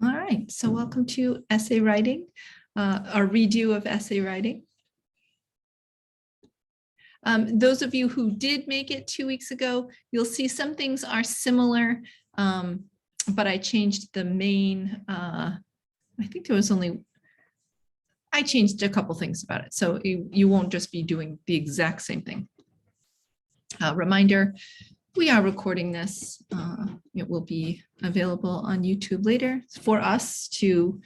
All right, so welcome to essay writing, our redo of essay writing. Those of you who did make it 2 weeks ago, you'll see some things are similar, but I changed the main, I think there was only, I changed a couple things about it. So you won't just be doing the exact same thing. Reminder, we are recording this. It will be available on YouTube later for us to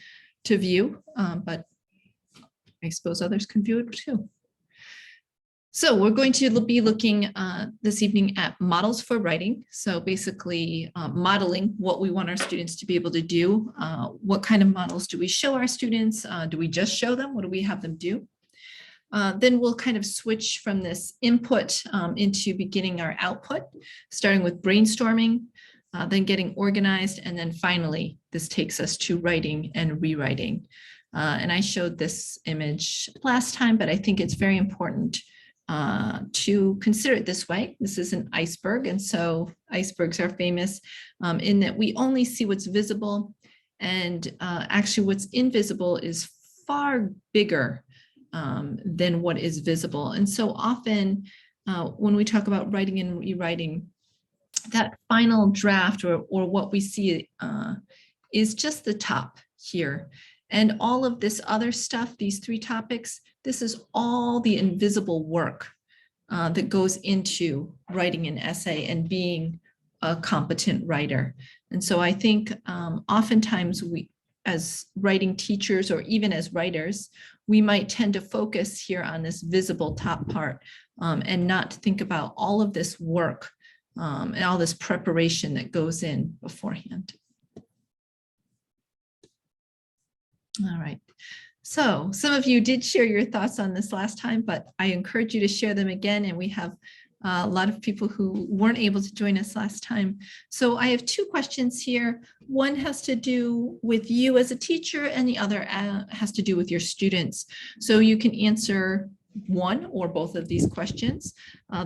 view, but I suppose others can view it too. So we're going to be looking this evening at models for writing. So basically modeling what we want our students to be able to do. What kind of models do we show our students? Do we just show them? What do we have them do? Then we'll kind of switch from this input into beginning our output, starting with brainstorming, then getting organized, and then finally, this takes us to writing and rewriting. And I showed this image last time, but I think it's very important to consider it this way. This is an iceberg, and so icebergs are famous in that we only see what's visible, and actually what's invisible is far bigger than what is visible. And so often when we talk about writing and rewriting, that final draft or what we see is just the top here. And all of this other stuff, these 3 topics, this is all the invisible work that goes into writing an essay and being a competent writer. And so I think oftentimes we, as writing teachers or even as writers, we might tend to focus here on this visible top part and not think about all of this work and all this preparation that goes in beforehand. All right. So some of you did share your thoughts on this last time, but I encourage you to share them again. And we have a lot of people who weren't able to join us last time. So I have 2 questions here. One has to do with you as a teacher, and the other has to do with your students. So you can answer one or both of these questions.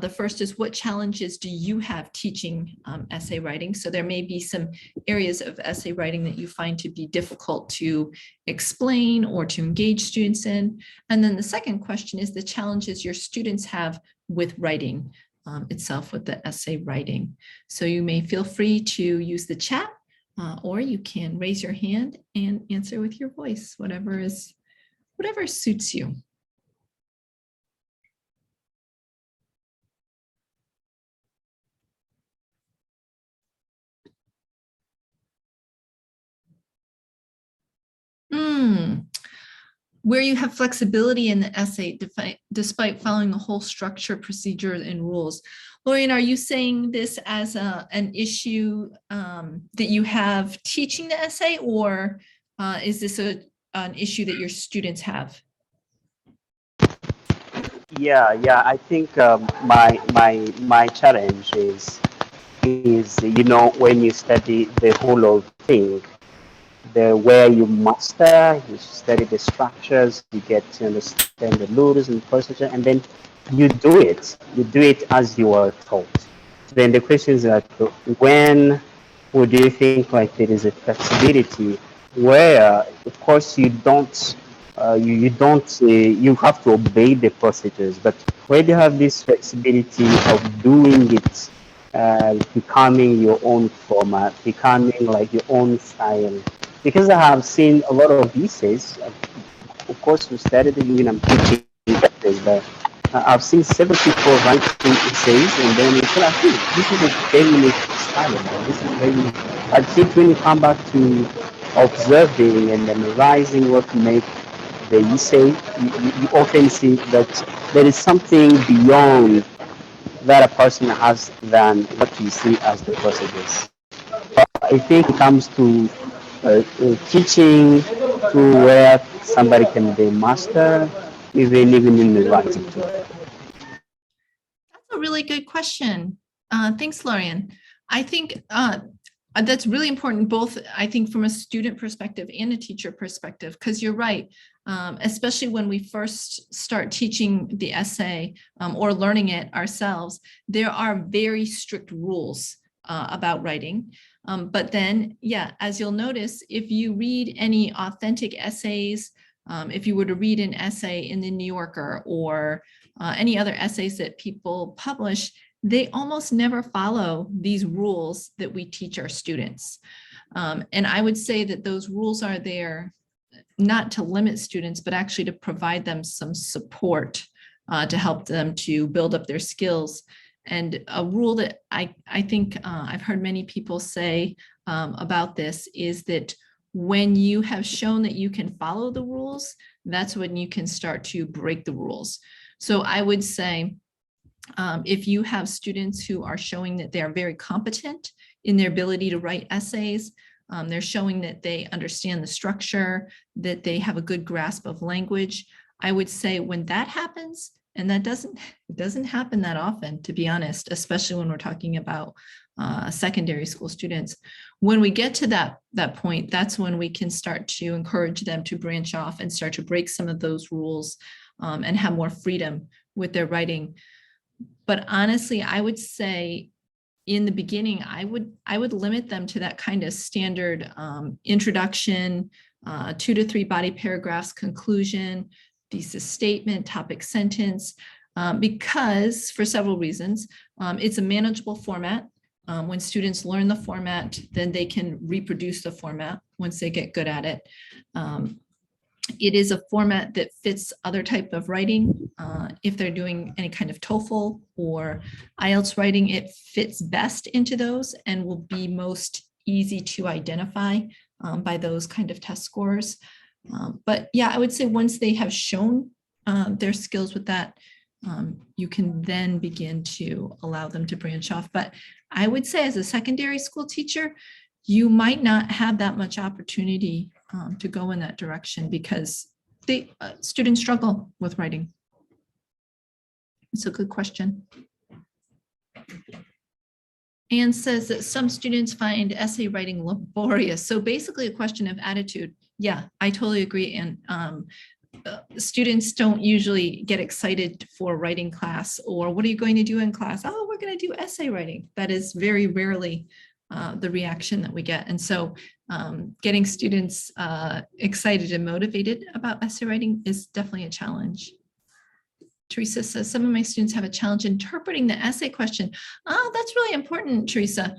The first is, what challenges do you have teaching essay writing? So there may be some areas of essay writing that you find to be difficult to explain or to engage students in. And then the second question is the challenges your students have with writing itself, with the essay writing. So you may feel free to use the chat or you can raise your hand and answer with your voice, whatever suits you. Where you have flexibility in the essay despite following a whole structure, procedure, and rules. Lorian, are you saying this as an issue that you have teaching the essay, or is this an issue that your students have? Yeah, I think my challenge is when you study the whole of thing, where you master, you study the structures, you get to understand the rules and procedure, and then you do it. You do it as you are taught. Then the question is that when would you think like there is a flexibility where, of course, you don't you have to obey the procedures, but where you have this flexibility of doing it, becoming your own format, becoming like your own style. Because I have seen a lot of essays. Of course, we started when I'm teaching essays, but I've seen several people writing essays, and then you feel like, hey, this is a very unique style. This is very. I think when you come back to observing and memorizing what make the essay, you often see that there is something beyond that a person has than what you see as the procedures. I think it comes to teaching to where somebody can be master, even in the writing too. That's a really good question. Thanks, Lorian. I think that's really important, both I think from a student perspective and a teacher perspective, because you're right. Especially when we first start teaching the essay or learning it ourselves, there are very strict rules about writing. But then, yeah, as you'll notice, if you read any authentic essays, if you were to read an essay in the New Yorker or any other essays that people publish, they almost never follow these rules that we teach our students. And I would say that those rules are there not to limit students, but actually to provide them some support to help them to build up their skills. And a rule that I think I've heard many people say about this is that when you have shown that you can follow the rules, that's when you can start to break the rules. So I would say, if you have students who are showing that they are very competent in their ability to write essays, they're showing that they understand the structure, that they have a good grasp of language, I would say when that happens, and that doesn't happen that often, to be honest, especially when we're talking about secondary school students. When we get to that point, that's when we can start to encourage them to branch off and start to break some of those rules and have more freedom with their writing. But honestly, I would say in the beginning, I would limit them to that kind of standard introduction, 2 to 3 body paragraphs, conclusion, thesis statement, topic sentence, because for several reasons, it's a manageable format. When students learn the format, then they can reproduce the format once they get good at it. It is a format that fits other type of writing. If they're doing any kind of TOEFL or IELTS writing, it fits best into those and will be most easy to identify by those kind of test scores. But yeah, I would say once they have shown their skills with that, you can then begin to allow them to branch off. But I would say as a secondary school teacher, you might not have that much opportunity to go in that direction because the students struggle with writing. It's a good question. Anne says that some students find essay writing laborious. So basically a question of attitude. Yeah, I totally agree. And students don't usually get excited for writing class or what are you going to do in class? Oh, we're going to do essay writing. That is very rarely the reaction that we get. And so getting students excited and motivated about essay writing is definitely a challenge. Teresa says, some of my students have a challenge interpreting the essay question. Oh, that's really important, Teresa.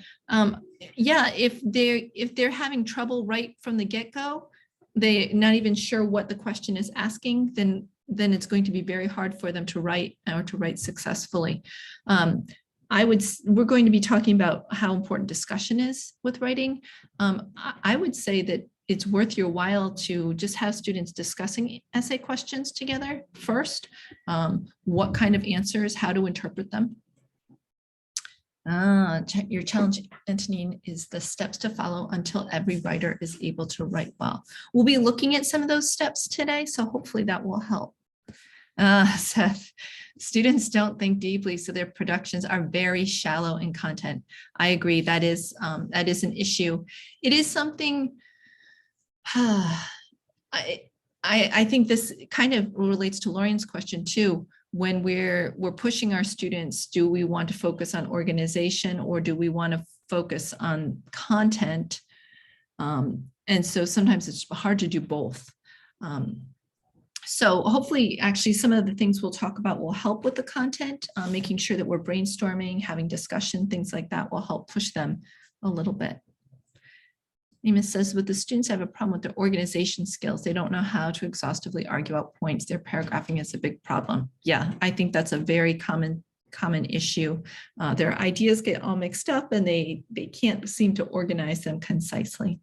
Yeah, if they're having trouble right from the get-go, they're not even sure what the question is asking, then it's going to be very hard for them to write or to write successfully. We're going to be talking about how important discussion is with writing. I would say that it's worth your while to just have students discussing essay questions together first. What kind of answers, how to interpret them. Your challenge, Antonine, is the steps to follow until every writer is able to write well. We'll be looking at some of those steps today, so hopefully that will help. Seth, students don't think deeply, so their productions are very shallow in content. I agree, that is an issue. It is something, I think this kind of relates to Lorian's question too. When we're pushing our students, do we want to focus on organization or do we want to focus on content? And so sometimes it's hard to do both. So hopefully, actually, some of the things we'll talk about will help with the content, making sure that we're brainstorming, having discussion, things like that will help push them a little bit. Amos says, but the students have a problem with their organization skills. They don't know how to exhaustively argue out points. Their paragraphing is a big problem. Yeah, I think that's a very common issue. Their ideas get all mixed up and they can't seem to organize them concisely.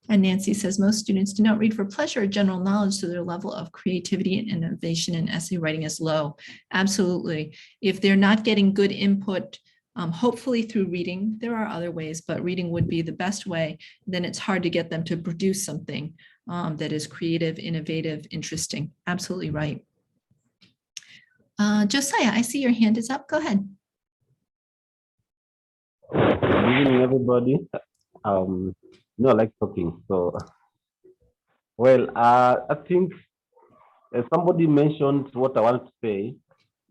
And Nancy says, most students do not read for pleasure or general knowledge, so their level of creativity and innovation in essay writing is low. Absolutely. If they're not getting good input, hopefully through reading, there are other ways, but reading would be the best way, then it's hard to get them to produce something that is creative, innovative, interesting. Absolutely right. Josiah, I see your hand is up. Go ahead. Good evening, everybody. I like talking. So, well, I think somebody mentioned what I want to say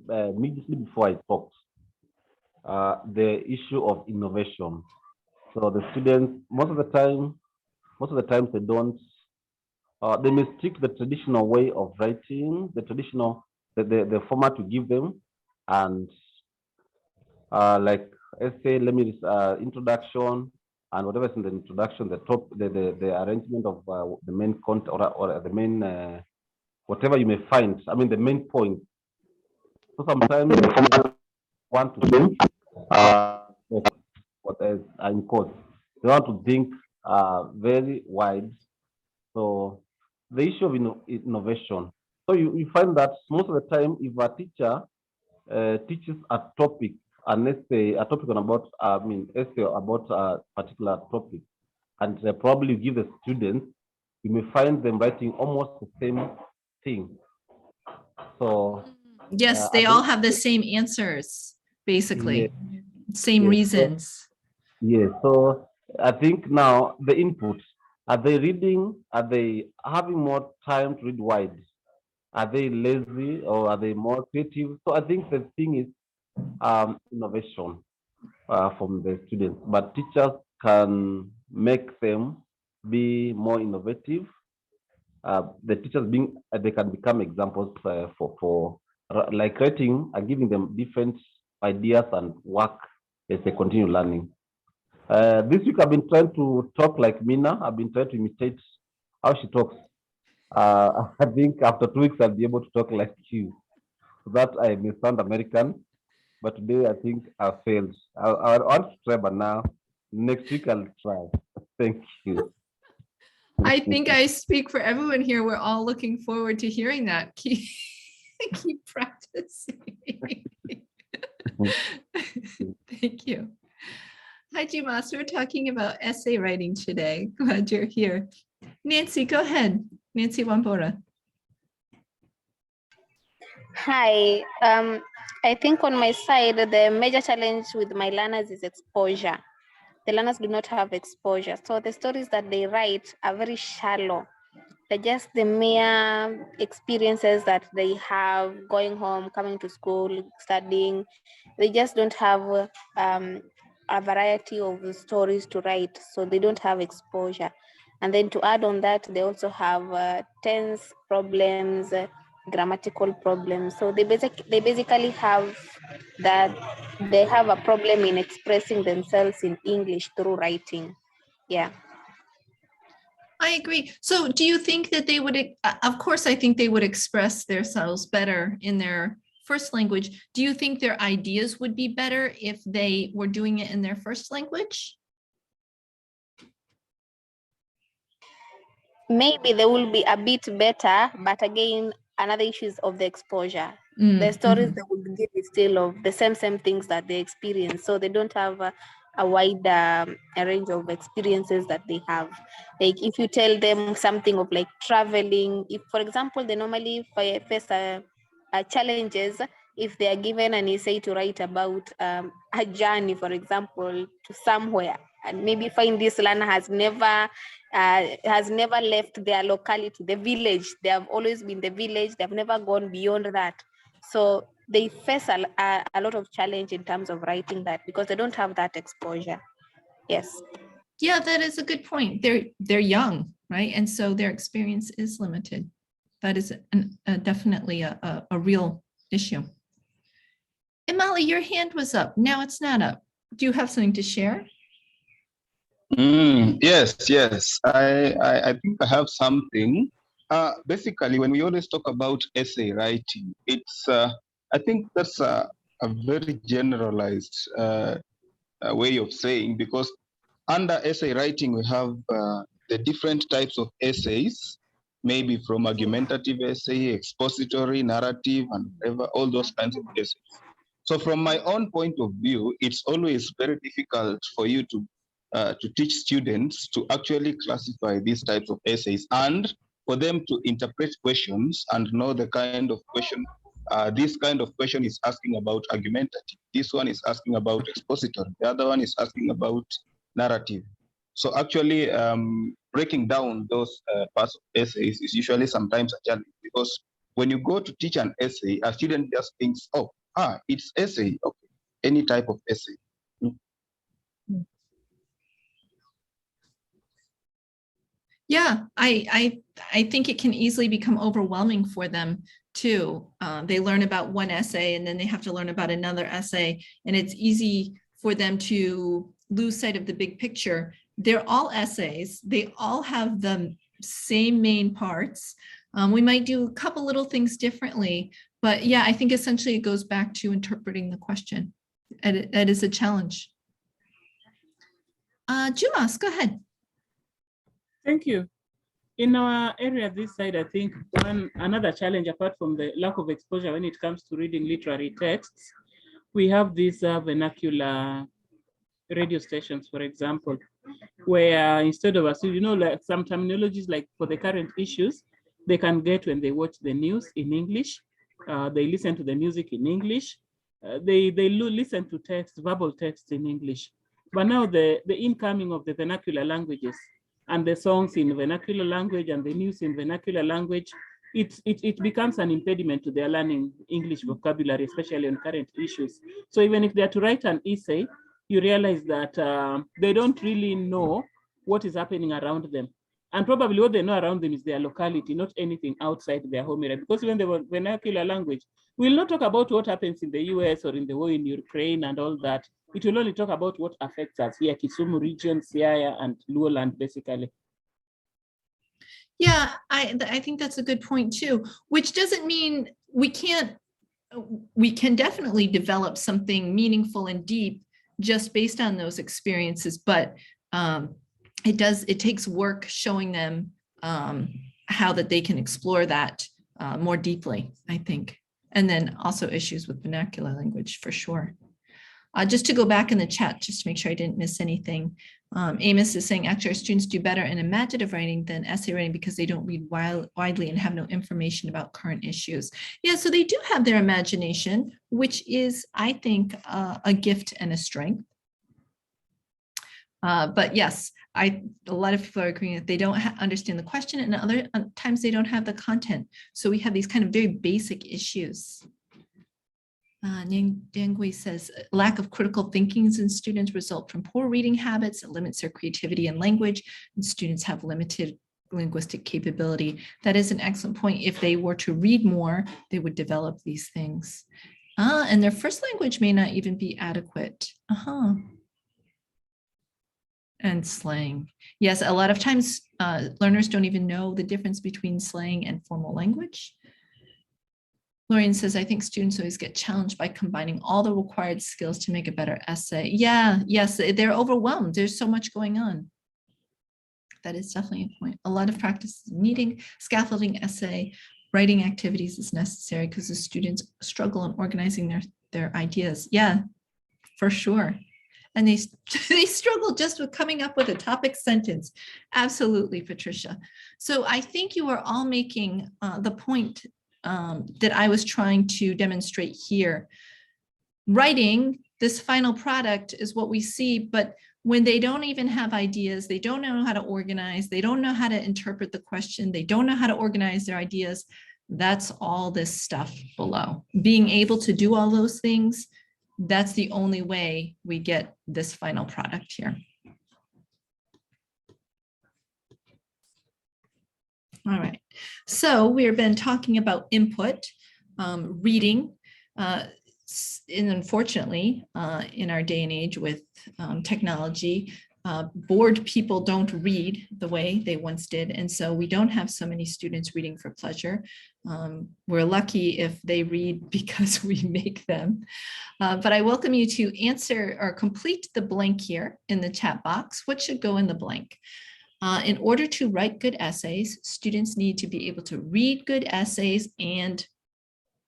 immediately before I talked. The issue of innovation. So the students, most of the times they don't, they mistake the traditional way of writing, the format we give them, and like essay, let me introduction, and whatever is in the introduction, the arrangement of the main content or the main whatever you may find. I mean the main point. So sometimes they want to think what is in quotes. They want to think very wide. So the issue of innovation. So you find that most of the time, if a teacher teaches a topic, an essay, a topic on about, essay about a particular topic, and probably give the students, you may find them writing almost the same thing. So Yes, I they all don't, have the same answers, yeah, basically, same yes, reasons. yes. So I think now the input, are they reading? Are they having more time to read wide? Are they lazy or are they more creative? So I think the thing is innovation from the students, but teachers can make them be more innovative. The teachers being they can become examples for like writing and giving them different ideas and work as they continue learning. This week I've been trying to talk like Mina. I've been trying to imitate how she talks. I think after 2 weeks I'll be able to talk like you. That I may sound American, but today I think I failed. I want to try, but now next week I'll try. Thank you. I think I speak for everyone here. We're all looking forward to hearing that. Keep practicing. Thank you. Hi, Jimas. We're talking about essay writing today. Glad you're here. Nancy, go ahead. Nancy Wambora. Hi. I think on my side, the major challenge with my learners is exposure. The learners do not have exposure. So the stories that they write are very shallow. They're just the mere experiences that they have going home, coming to school, studying. They just don't have a variety of stories to write. So they don't have exposure. And then to add on that, they also have tense problems, grammatical problems. So they basically have that they have a problem in expressing themselves in English through writing. Yeah. I agree. So do you think that they would, of course, I think they would express themselves better in their first language. Do you think their ideas would be better if they were doing it in their first language? Maybe they will be a bit better, but again, another issue is of the exposure. Mm, The stories mhm. they will give is still of the same things that they experience. So they don't have a wide a range of experiences that they have. Like if you tell them something of like traveling, if for example, they normally face challenges if they are given an essay to write about a journey, for example, to somewhere, and maybe find this learner has never left their locality, the village. They have always been the village. They've never gone beyond that. So they face a lot of challenge in terms of writing that because they don't have that exposure. Yes. Yeah, that is a good point. They're young, right? And so their experience is limited. That is definitely a real issue. Imali, your hand was up. Now it's not up. Do you have something to share? Yes. I think I have something. Basically, when we always talk about essay writing, it's I think that's a very generalized way of saying, because under essay writing we have the different types of essays, maybe from argumentative essay, expository, narrative, and whatever, all those kinds of essays. So from my own point of view, it's always very difficult for you to teach students to actually classify these types of essays and for them to interpret questions and know the kind of question. This kind of question is asking about argumentative. This one is asking about expository. The other one is asking about narrative. So actually breaking down those parts of essays is usually sometimes a challenge, because when you go to teach an essay, a student just thinks, oh, it's essay, okay, any type of essay. Yeah, I think it can easily become overwhelming for them too. They learn about one essay and then they have to learn about another essay, and it's easy for them to lose sight of the big picture. They're all essays. They all have the same main parts. We might do a couple little things differently, but yeah, I think essentially it goes back to interpreting the question. And that is a challenge. Jumas, go ahead. Thank you. In our area, this side, I think another challenge, apart from the lack of exposure when it comes to reading literary texts, we have these vernacular radio stations, for example, where instead of us, like some terminologies, like for the current issues, they can get when they watch the news in English, they listen to the music in English, they listen to text, verbal text in English. But now the incoming of the vernacular languages and the songs in vernacular language and the news in vernacular language, it becomes an impediment to their learning English vocabulary, especially on current issues. So even if they are to write an essay, you realize that they don't really know what is happening around them. And probably what they know around them is their locality, not anything outside their home area. Because even the vernacular language will not talk about what happens in the US or in the war in Ukraine and all that. It will only talk about what affects us here, Kisumu region, Siaya, and Luoland, basically. Yeah, I think that's a good point too, which doesn't mean we can definitely develop something meaningful and deep just based on those experiences, but it takes work showing them how that they can explore that more deeply, I think. And then also issues with vernacular language for sure. Just to go back in the chat, just to make sure I didn't miss anything. Amos is saying actually our students do better in imaginative writing than essay writing because they don't read widely and have no information about current issues. Yeah, so they do have their imagination, which is, I think, a gift and a strength. But yes, a lot of people are agreeing that they don't understand the question, and other times they don't have the content. So we have these kind of very basic issues. Dangui says, lack of critical thinking in students result from poor reading habits. It limits their creativity and language, and students have limited linguistic capability. That is an excellent point. If they were to read more, they would develop these things. And their first language may not even be adequate. And slang. Yes, a lot of times learners don't even know the difference between slang and formal language. Lorian says, I think students always get challenged by combining all the required skills to make a better essay. Yeah, yes, they're overwhelmed. There's so much going on. That is definitely a point. A lot of practice is needing. Scaffolding essay, writing activities is necessary because the students struggle in organizing their ideas. Yeah, for sure. And they struggle just with coming up with a topic sentence. Absolutely, Patricia. So I think you are all making the point that I was trying to demonstrate here. Writing, this final product is what we see, but when they don't even have ideas, they don't know how to organize, they don't know how to interpret the question, they don't know how to organize their ideas, that's all this stuff below. Being able to do all those things, that's the only way we get this final product here. All right, so we've been talking about input, reading, and unfortunately, in our day and age with technology, bored people don't read the way they once did, and so we don't have so many students reading for pleasure. We're lucky if they read because we make them. But I welcome you to answer or complete the blank here in the chat box. What should go in the blank? In order to write good essays, students need to be able to read good essays and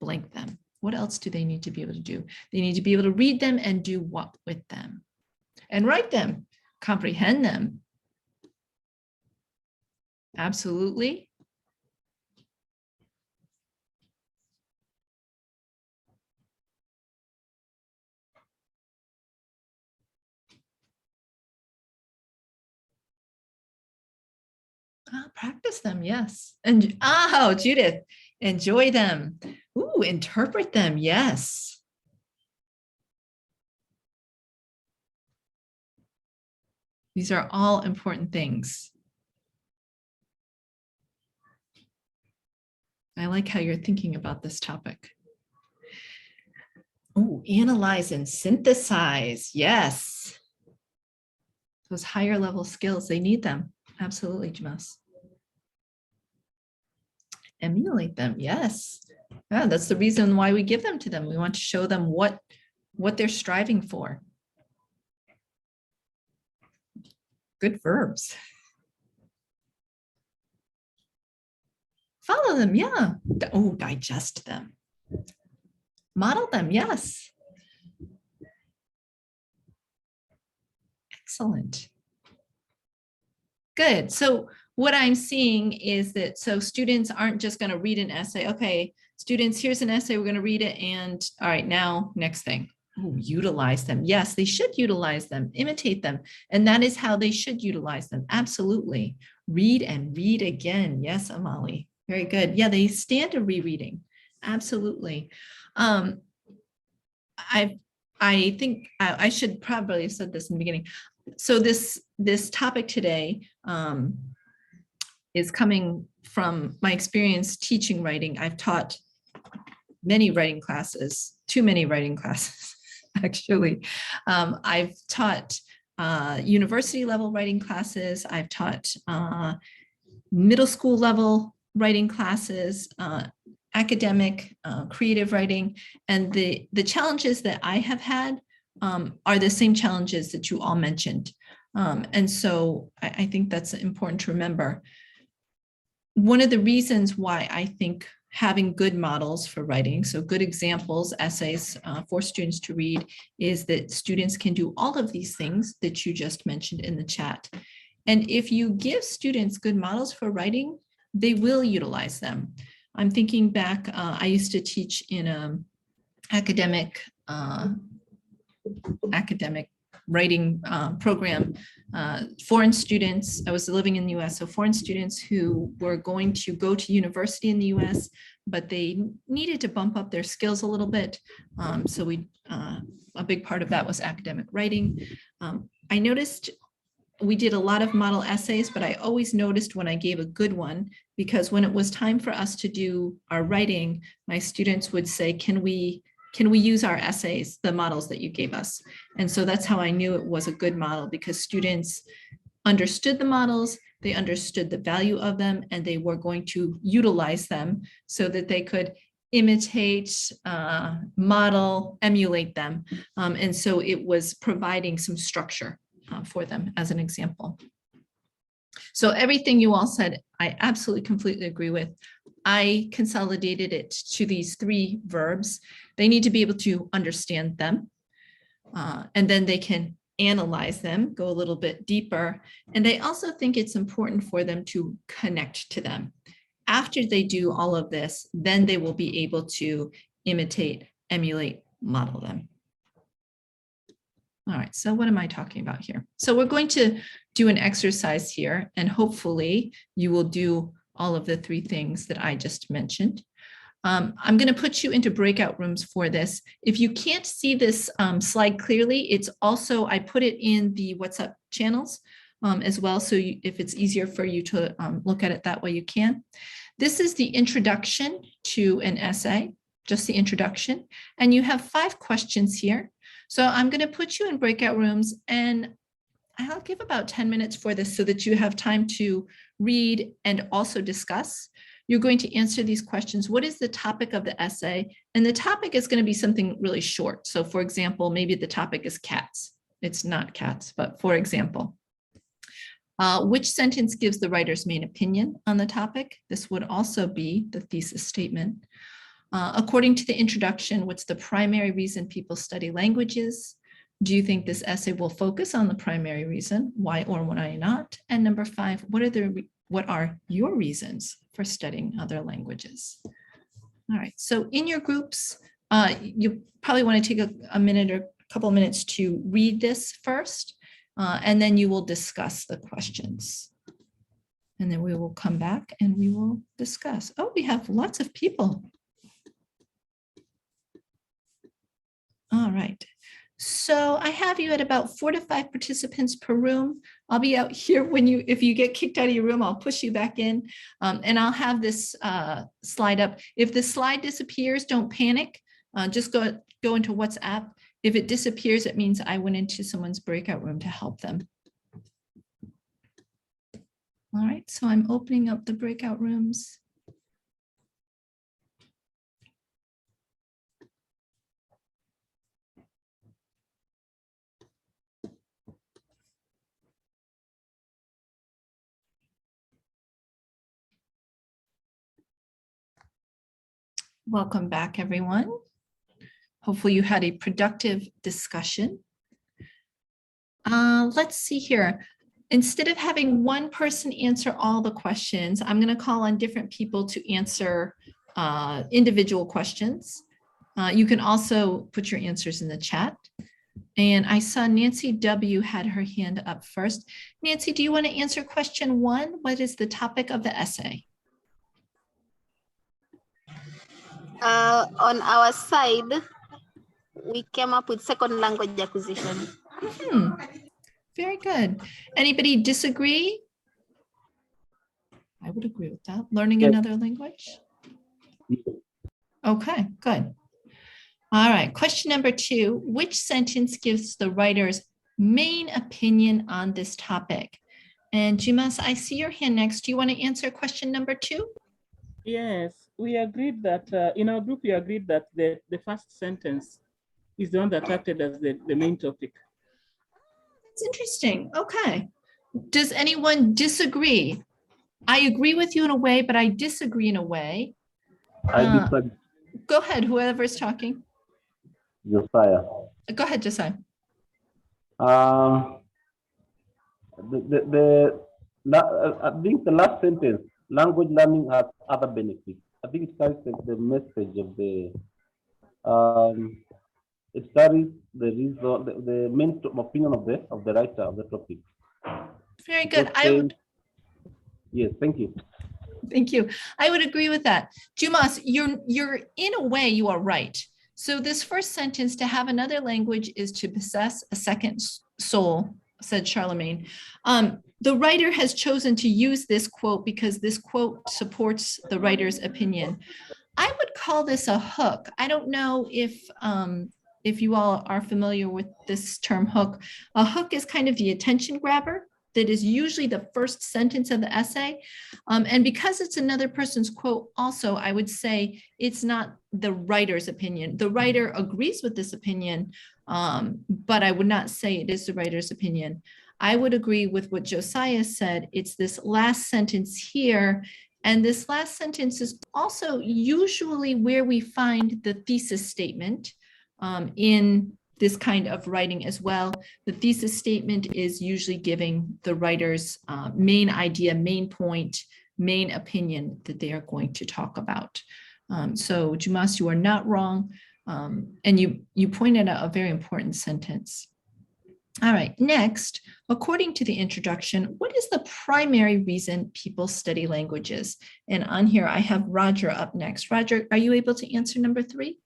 blank them. What else do they need to be able to do? They need to be able to read them and do what with them? And write them, comprehend them. Absolutely. Practice them, yes. And Judith, enjoy them. Ooh, interpret them, yes. These are all important things. I like how you're thinking about this topic. Oh, analyze and synthesize. Yes. Those higher level skills, they need them. Absolutely, Jamas. Emulate them. Yes. Yeah, that's the reason why we give them to them. We want to show them what they're striving for. Good verbs. Follow them, yeah. Oh, digest them. Model them, yes. Excellent. Good. So what I'm seeing is that so students aren't just going to read an essay. Okay, students, here's an essay, we're going to read it. And all right, now next thing. Ooh, utilize them. Yes, they should utilize them, imitate them. And that is how they should utilize them. Absolutely. Read and read again. Yes, Amali. Very good. Yeah, they stand a rereading. Absolutely. I think I should probably have said this in the beginning. So this topic today is coming from my experience teaching writing. I've taught many writing classes, too many writing classes, actually. I've taught university level writing classes. I've taught middle school level writing classes, academic, creative writing. And the challenges that I have had are the same challenges that you all mentioned. And so I think that's important to remember. One of the reasons why I think having good models for writing, so good examples, essays for students to read, is that students can do all of these things that you just mentioned in the chat. And if you give students good models for writing, they will utilize them. I'm thinking back, I used to teach in an academic writing program, foreign students. I was living in the US, so foreign students who were going to go to university in the US, but they needed to bump up their skills a little bit. So a big part of that was academic writing. I noticed we did a lot of model essays, but I always noticed when I gave a good one, because when it was time for us to do our writing, my students would say, can we use our essays, the models that you gave us? And so that's how I knew it was a good model, because students understood the models, they understood the value of them, and they were going to utilize them so that they could imitate, model, emulate them. And so it was providing some structure for them as an example. So everything you all said, I absolutely completely agree with. I consolidated it to these 3 verbs. They need to be able to understand them, and then they can analyze them, go a little bit deeper. And I also think it's important for them to connect to them. After they do all of this, then they will be able to imitate, emulate, model them. All right, so what am I talking about here? So we're going to do an exercise here, and hopefully you will do all of the 3 things that I just mentioned. I'm going to put you into breakout rooms for this. If you can't see this slide clearly, it's also, I put it in the WhatsApp channels as well. So if it's easier for you to look at it that way, you can. This is the introduction to an essay, just the introduction. And you have 5 questions here. So I'm going to put you in breakout rooms, and I'll give about 10 minutes for this so that you have time to read and also discuss. You're going to answer these questions. What is the topic of the essay? And the topic is going to be something really short. So for example, maybe the topic is cats. It's not cats, but for example, which sentence gives the writer's main opinion on the topic? This would also be the thesis statement. According to the introduction, what's the primary reason people study languages? Do you think this essay will focus on the primary reason? Why or why not? And number 5, what are your reasons for studying other languages? All right, so in your groups, you probably want to take a minute or a couple of minutes to read this first, and then you will discuss the questions. And then we will come back and we will discuss. Oh, we have lots of people. All right. So I have you at about 4 to 5 participants per room. I'll be out here when if you get kicked out of your room, I'll push you back in. And I'll have this slide up. If the slide disappears, don't panic. Just go into WhatsApp. If it disappears, it means I went into someone's breakout room to help them. All right, so I'm opening up the breakout rooms. Welcome back, everyone. Hopefully you had a productive discussion. Let's see here. Instead of having one person answer all the questions, I'm going to call on different people to answer individual questions. You can also put your answers in the chat. And I saw Nancy W. had her hand up first. Nancy, do you want to answer question 1? What is the topic of the essay? On our side, we came up with second language acquisition. Very good. Anybody disagree? I would agree with that. Learning Yes. another language? Okay, good. All right, question number 2. Which sentence gives the writer's main opinion on this topic? And Jimas, I see your hand next. Do you want to answer question number 2? Yes, we agreed that in our group, we agreed that the first sentence is the one that acted as the main topic. It's interesting. Okay. Does anyone disagree? I agree with you in a way, but I disagree in a way. I disagree, Go ahead, whoever's talking. Josiah. Go ahead, Josiah. I think the last sentence, language learning has other benefits. I think it carries the message of the, it carries the reason, the main opinion of the writer of the topic. Very good. Yes, thank you. Thank you. I would agree with that. Jumas, you're in a way, you are right. So this first sentence, to have another language is to possess a second soul, said Charlemagne. The writer has chosen to use this quote because this quote supports the writer's opinion. I would call this a hook. I don't know if you all are familiar with this term hook. A hook is kind of the attention grabber that is usually the first sentence of the essay. And because it's another person's quote also, I would say it's not the writer's opinion. The writer agrees with this opinion, but I would not say it is the writer's opinion. I would agree with what Josiah said. It's this last sentence here. And this last sentence is also usually where we find the thesis statement in this kind of writing as well. The thesis statement is usually giving the writer's main idea, main point, main opinion that they are going to talk about. So Jumas, you are not wrong. And you pointed out a very important sentence. All right, next, according to the introduction, what is the primary reason people study languages? And on here, I have Roger up next. Roger, are you able to answer number 3?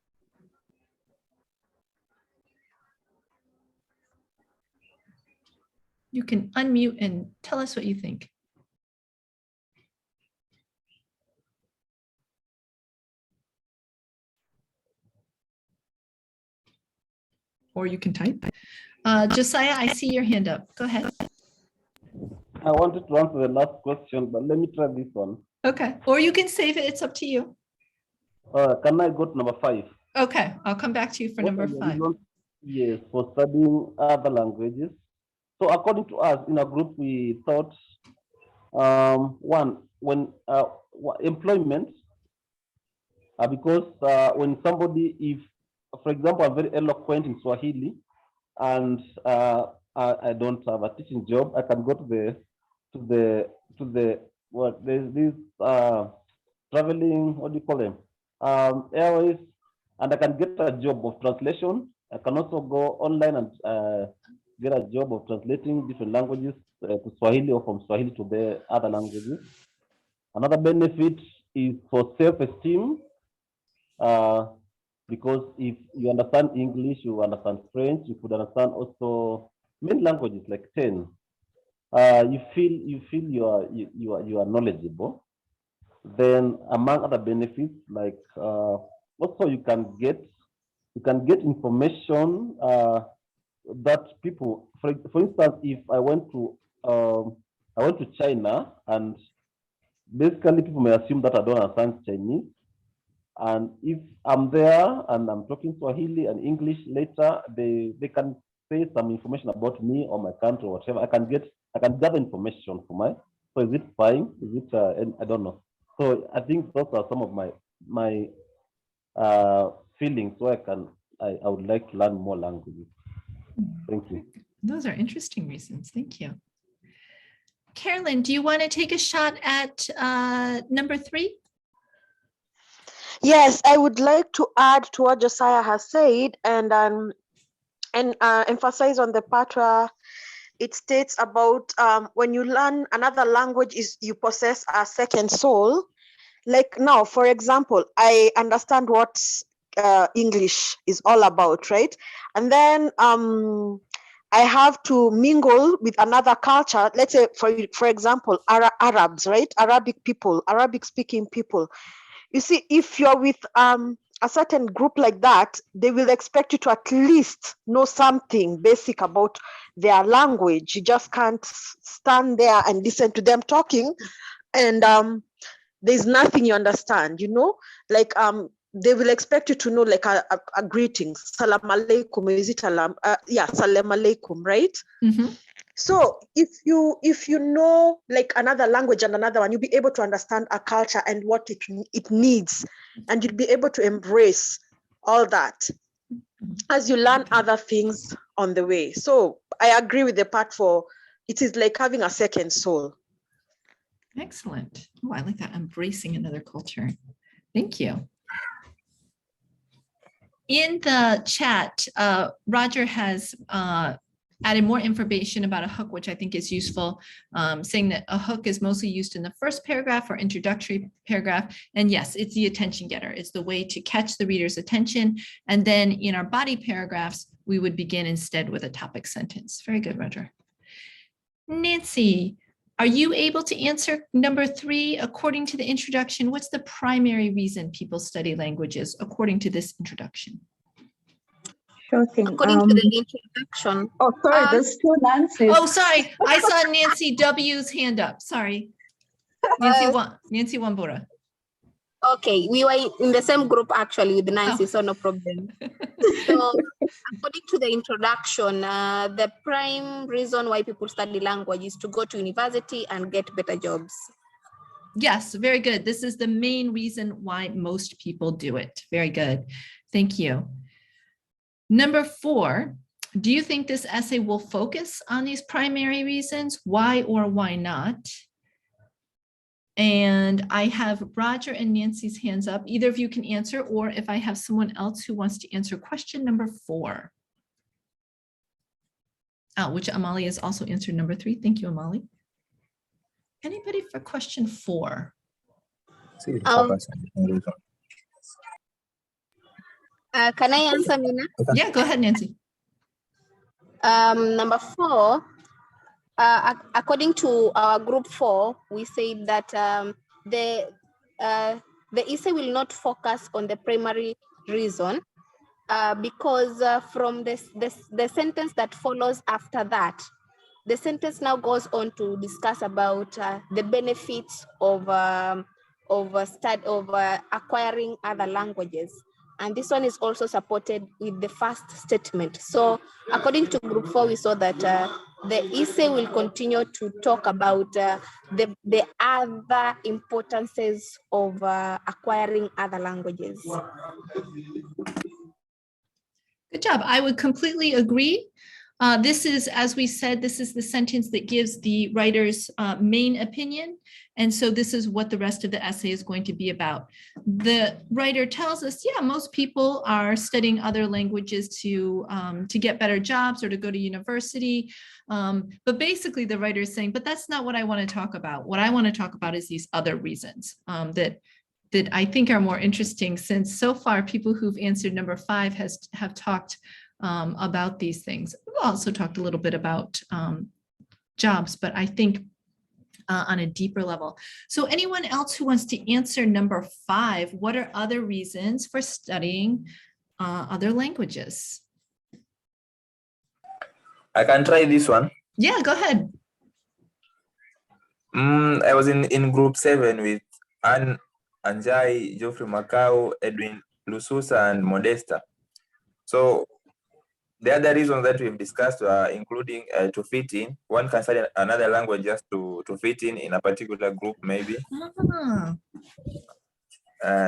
You can unmute and tell us what you think. Or you can type. Josiah, I see your hand up. Go ahead. I wanted to answer the last question, but let me try this one. Okay, or you can save it. It's up to you. Can I go to number 5? Okay, I'll come back to you for number 5. Yes, for studying other languages. So according to us in our group, we thought, one, when employment, because when somebody, if, for example, I'm very eloquent in Swahili, and I don't have a teaching job, I can go to the what there's this traveling, what do you call them, airways, and I can get a job of translation. I can also go online and get a job of translating different languages to Swahili or from Swahili to the other languages. Another benefit is for self-esteem, because if you understand English, you understand French, you could understand also many languages like 10. you feel you are knowledgeable. Then among other benefits, like also you can get information that people, for instance, if I went to China, and basically people may assume that I don't understand Chinese. And if I'm there and I'm talking Swahili and English later, they can say some information about me or my country or whatever. I can gather information for my. So is it fine? Is it I don't know. So I think those are some of my feelings. So I would like to learn more languages. Thank you. Those are interesting reasons. Thank you. Carolyn, do you want to take a shot at number 3? Yes, I would like to add to what Josiah has said and emphasize on the part where it states about when you learn another language is you possess a second soul. Like now, for example, I understand what English is all about, right? And then I have to mingle with another culture. Let's say, for example, Arabs, right? Arabic people, Arabic speaking people. You see, if you're with a certain group like that, they will expect you to at least know something basic about their language. You just can't stand there and listen to them talking and there's nothing you understand, you know? Like they will expect you to know like a greeting. Salam alaikum, is it yeah, salam alaikum, right? Mm-hmm. So if you know like another language and another one, you'll be able to understand a culture and what it needs, and you'll be able to embrace all that as you learn other things on the way. So I agree with the part for it is like having a second soul. Excellent. Oh, I like that. Embracing another culture. Thank you. In the chat, Roger has added more information about a hook, which I think is useful, saying that a hook is mostly used in the first paragraph or introductory paragraph. And yes, it's the attention getter. It's the way to catch the reader's attention. And then in our body paragraphs, we would begin instead with a topic sentence. Very good, Roger. Nancy, are you able to answer number 3? According to the introduction, what's the primary reason people study languages according to this introduction? Sure thing. According to the introduction. Oh, sorry, there's 2 Nancy's. Oh, sorry. I saw Nancy W's hand up. Sorry. Nancy Wambura. Okay, we were in the same group actually with Nancy, so no problem. So according to the introduction, the prime reason why people study language is to go to university and get better jobs. Yes, very good. This is the main reason why most people do it. Very good. Thank you. Number 4, do you think this essay will focus on these primary reasons? Why or why not? And I have Roger and Nancy's hands up. Either of you can answer, or if I have someone else who wants to answer question number 4. Which Amali has also answered number 3. Thank you, Amali. Anybody for question 4? Can I answer, Mina? Yeah, go ahead, Nancy. Number 4, according to our group 4, we said that the essay will not focus on the primary reason because from the sentence that follows after that, the sentence now goes on to discuss about the benefits of acquiring other languages. And this one is also supported with the first statement. So according to group 4, we saw that the essay will continue to talk about the other importances of acquiring other languages. Good job. I would completely agree. This is, as we said, this is the sentence that gives the writer's main opinion. And so this is what the rest of the essay is going to be about. The writer tells us, yeah, most people are studying other languages to get better jobs or to go to university. But basically the writer is saying, but that's not what I want to talk about. What I want to talk about is these other reasons that I think are more interesting, since so far people who've answered number 5 have talked about these things. We've also talked a little bit about jobs, but I think on a deeper level. So anyone else who wants to answer number 5, what are other reasons for studying other languages? I can try this one. Yeah, go ahead. I was in group 7 with Anne Anjai, Geoffrey Macau, Edwin Lususa, and Modesta. So the other reasons that we've discussed are including to fit in. One can study another language just to fit in a particular group, maybe. Ah,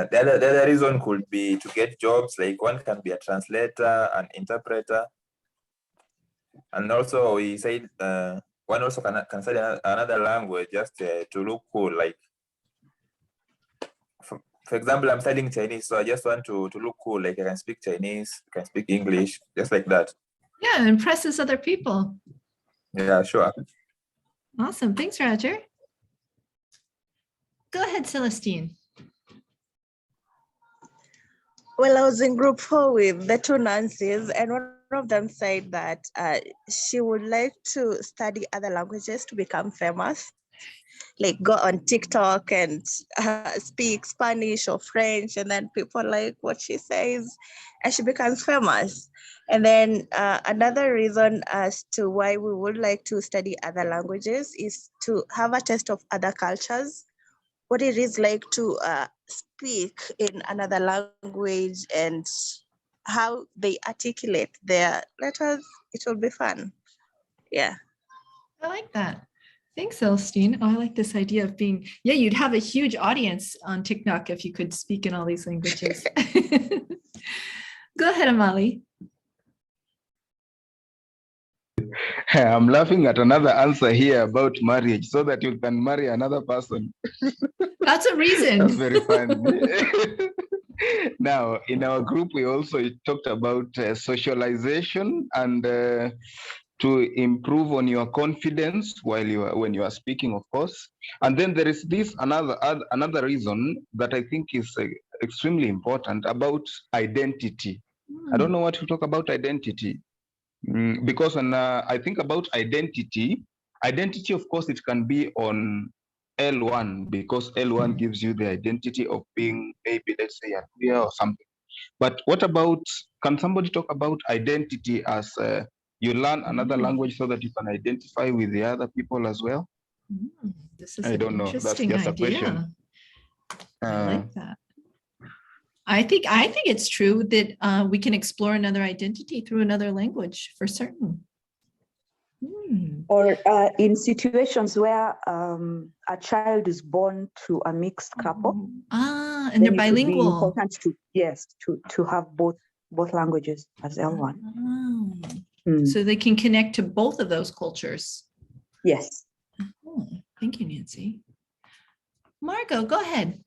The other reason could be to get jobs, like one can be a translator, an interpreter. And also we said one also can study another language just to look cool. Like, for example, I'm studying Chinese, so I just want to look cool. Like I can speak Chinese, I can speak English, just like that. yeah, impresses other people. Yeah, sure. Awesome. Thanks, Roger. Go ahead, Celestine. Well, I was in group 4 with the 2 Nancy's, and one of them said that she would like to study other languages to become famous, like go on TikTok and speak Spanish or French, and then people like what she says, and she becomes famous. And then another reason as to why we would like to study other languages is to have a taste of other cultures, what it is like to speak in another language and how they articulate their letters. It will be fun. Yeah. I like that. Thanks, Celestine. Oh, I like this idea of being, yeah, you'd have a huge audience on TikTok if you could speak in all these languages. Go ahead, Amali. I'm laughing at another answer here about marriage so that you can marry another person. That's a reason. That's very funny. Now, in our group, we also talked about socialization and to improve on your confidence while when you are speaking, of course. And then there is this another reason that I think is extremely important about identity. I don't know what to talk about identity. Because when I think about identity, of course, it can be on L1 because L1 gives you the identity of being maybe, let's say, a queer or something. But what about, can somebody talk about identity as you learn another language so that you can identify with the other people as well? This is I an don't know. That's interesting just a idea. question. I like that. I think it's true that we can explore another identity through another language for certain. Or in situations where a child is born to a mixed couple. And then they're it would be bilingual. important to have both languages as L1. So they can connect to both of those cultures. Yes. Oh, thank you, Nancy. Margot, go ahead.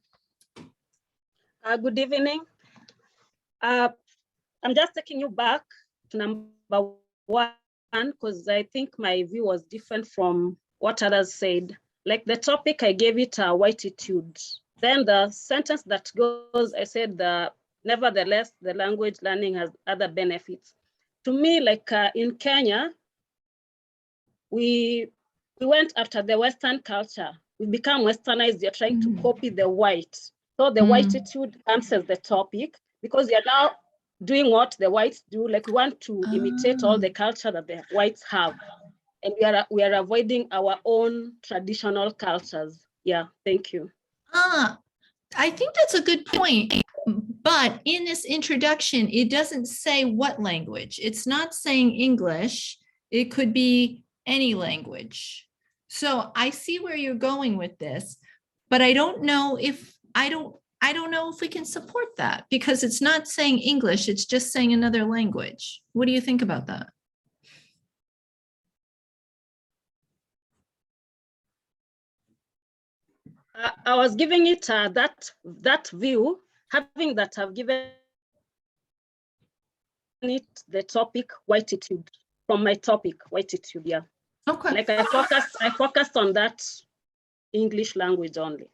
Good evening. I'm just taking you back to number 1 because I think my view was different from what others said. Like the topic, I gave it a whititude. Then the sentence that goes, I said, nevertheless, the language learning has other benefits. To me, like in Kenya, we went after the Western culture. We become Westernized. You're trying to copy the white. So the whititude answers the topic because you're now doing what the whites do. Like we want to imitate all the culture that the whites have. And we are avoiding our own traditional cultures. Yeah, thank you. I think that's a good point. But in this introduction, it doesn't say what language. It's not saying English. It could be any language. So I see where you're going with this, but I don't know if we can support that because it's not saying English. It's just saying another language. What do you think about that? I was giving it that view, having that I've given it the topic whititude from my topic whititude. Yeah. Okay. Like I focused on that English language only.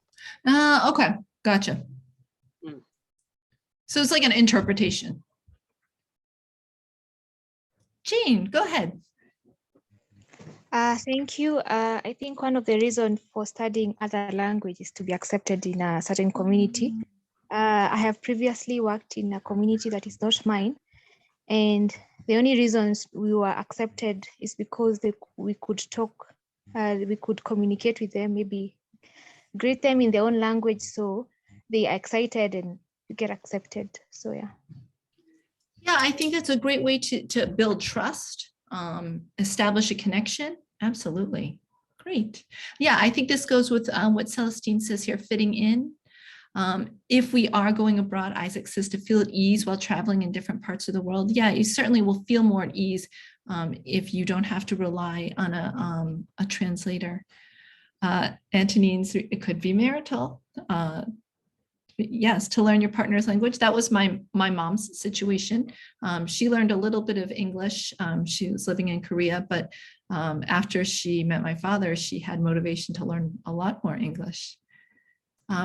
Okay, gotcha. So it's like an interpretation. Jane, go ahead. Thank you. I think one of the reasons for studying other language is to be accepted in a certain community. I have previously worked in a community that is not mine, and the only reasons we were accepted is because we could talk, we could communicate with them, maybe greet them in their own language, so they are excited and you get accepted. So yeah. Yeah, I think that's a great way to build trust, establish a connection. Absolutely. Great. Yeah, I think this goes with what Celestine says here, fitting in. If we are going abroad, Isaac says to feel at ease while traveling in different parts of the world. Yeah, you certainly will feel more at ease if you don't have to rely on a translator. Antonine's, it could be marital. Yes, to learn your partner's language. That was my mom's situation. She learned a little bit of English. She was living in Korea, but after she met my father, she had motivation to learn a lot more English.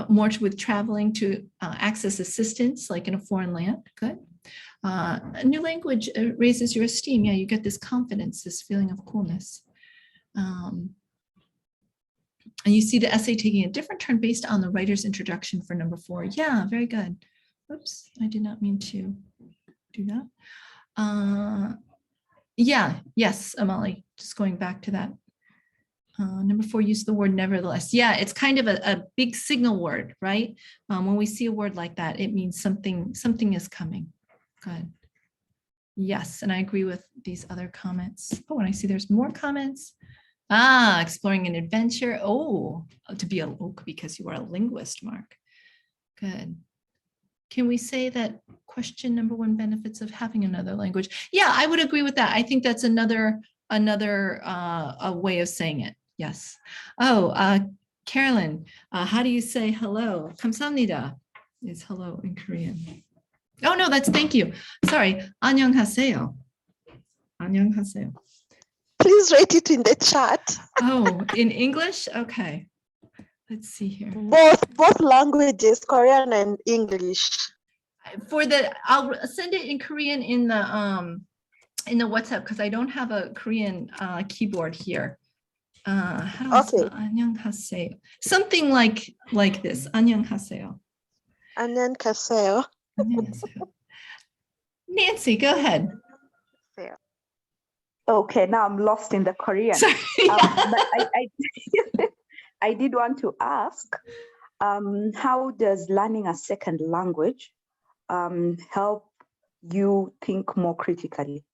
More with traveling to access assistance, like in a foreign land. Good. A new language raises your esteem. Yeah, you get this confidence, this feeling of coolness. And you see the essay taking a different turn based on the writer's introduction for number 4. Yeah, very good. Oops, I did not mean to do that. Yeah, yes, Amali, just going back to that. Number 4, use the word nevertheless. Yeah, it's kind of a big signal word, right? When we see a word like that, it means something is coming. Good. Yes, and I agree with these other comments. Oh, and I see there's more comments. Exploring an adventure. Oh, to be because you are a linguist, Mark. Good. Can we say that question number 1, benefits of having another language? Yeah, I would agree with that. I think that's another a way of saying it. Yes. Oh, Carolyn, how do you say hello? 감사합니다 is hello in Korean. Oh no, that's thank you. Sorry. 안녕하세요. 안녕하세요. Please write it in the chat. Oh, in English? Okay. Let's see here. Both languages, Korean and English. I'll send it in Korean in the WhatsApp because I don't have a Korean keyboard here. Okay. 안녕하세요. Something like this. 안녕하세요. 안녕하세요. 안녕하세요. Nancy, go ahead. Okay, now I'm lost in the Korean. Sorry. But I did want to ask, how does learning a second language help you think more critically?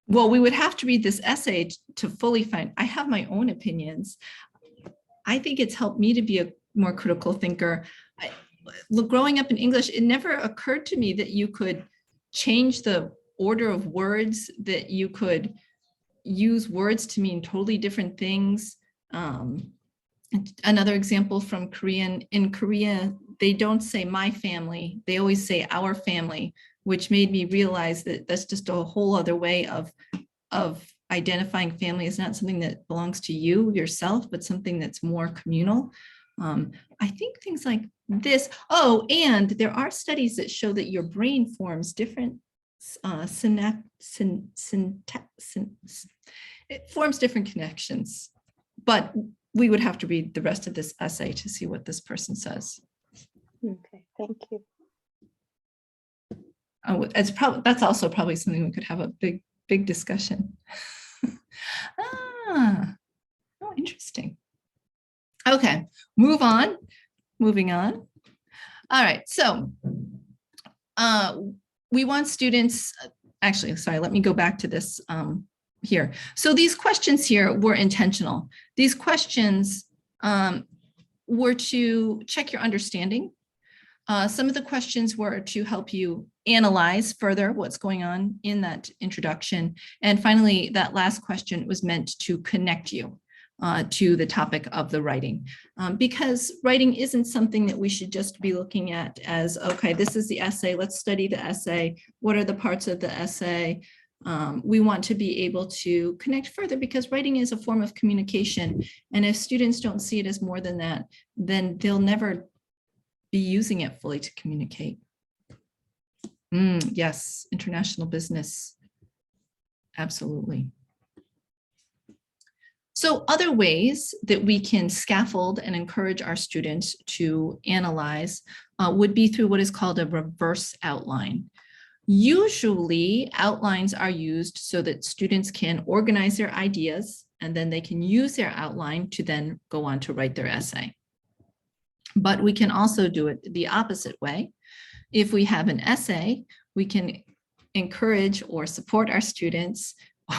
Well, we would have to read this essay to fully find. I have my own opinions. I think it's helped me to be a more critical thinker. Growing up in English, it never occurred to me that you could change the order of words, that you could use words to mean totally different things. Another example from Korean, in Korea, they don't say my family, they always say our family, which made me realize that that's just a whole other way of identifying family is not something that belongs to you yourself, but something that's more communal. I think things like this. Oh, and there are studies that show that your brain forms different it forms different connections, but we would have to read the rest of this essay to see what this person says. Okay, thank you. Oh, that's also probably something we could have a big discussion. Oh, interesting. Okay, moving on. All right, so we want students, actually, sorry, let me go back to this here. So these questions here were intentional. These questions were to check your understanding. Some of the questions were to help you analyze further what's going on in that introduction. And finally, that last question was meant to connect you to the topic of the writing, because writing isn't something that we should just be looking at as, okay, this is the essay, let's study the essay. What are the parts of the essay? We want to be able to connect further because writing is a form of communication. And if students don't see it as more than that, then they'll never be using it fully to communicate. Yes, international business. Absolutely. So other ways that we can scaffold and encourage our students to analyze would be through what is called a reverse outline. Usually outlines are used so that students can organize their ideas and then they can use their outline to then go on to write their essay. But we can also do it the opposite way. If we have an essay, we can encourage or support our students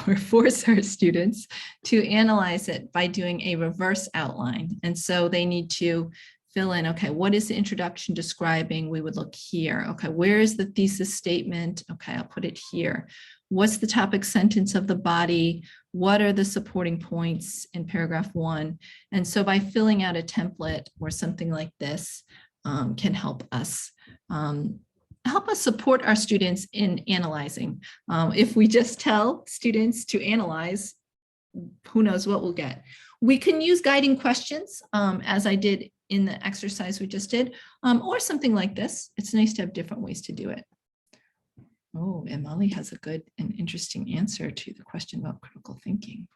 or force our students to analyze it by doing a reverse outline. And so they need to fill in, okay, what is the introduction describing? We would look here. Okay, where is the thesis statement? Okay, I'll put it here. What's the topic sentence of the body? What are the supporting points in paragraph 1? And so by filling out a template or something like this can help us support our students in analyzing. If we just tell students to analyze, who knows what we'll get. We can use guiding questions, as I did in the exercise we just did, or something like this. It's nice to have different ways to do it. Oh, and Molly has a good and interesting answer to the question about critical thinking.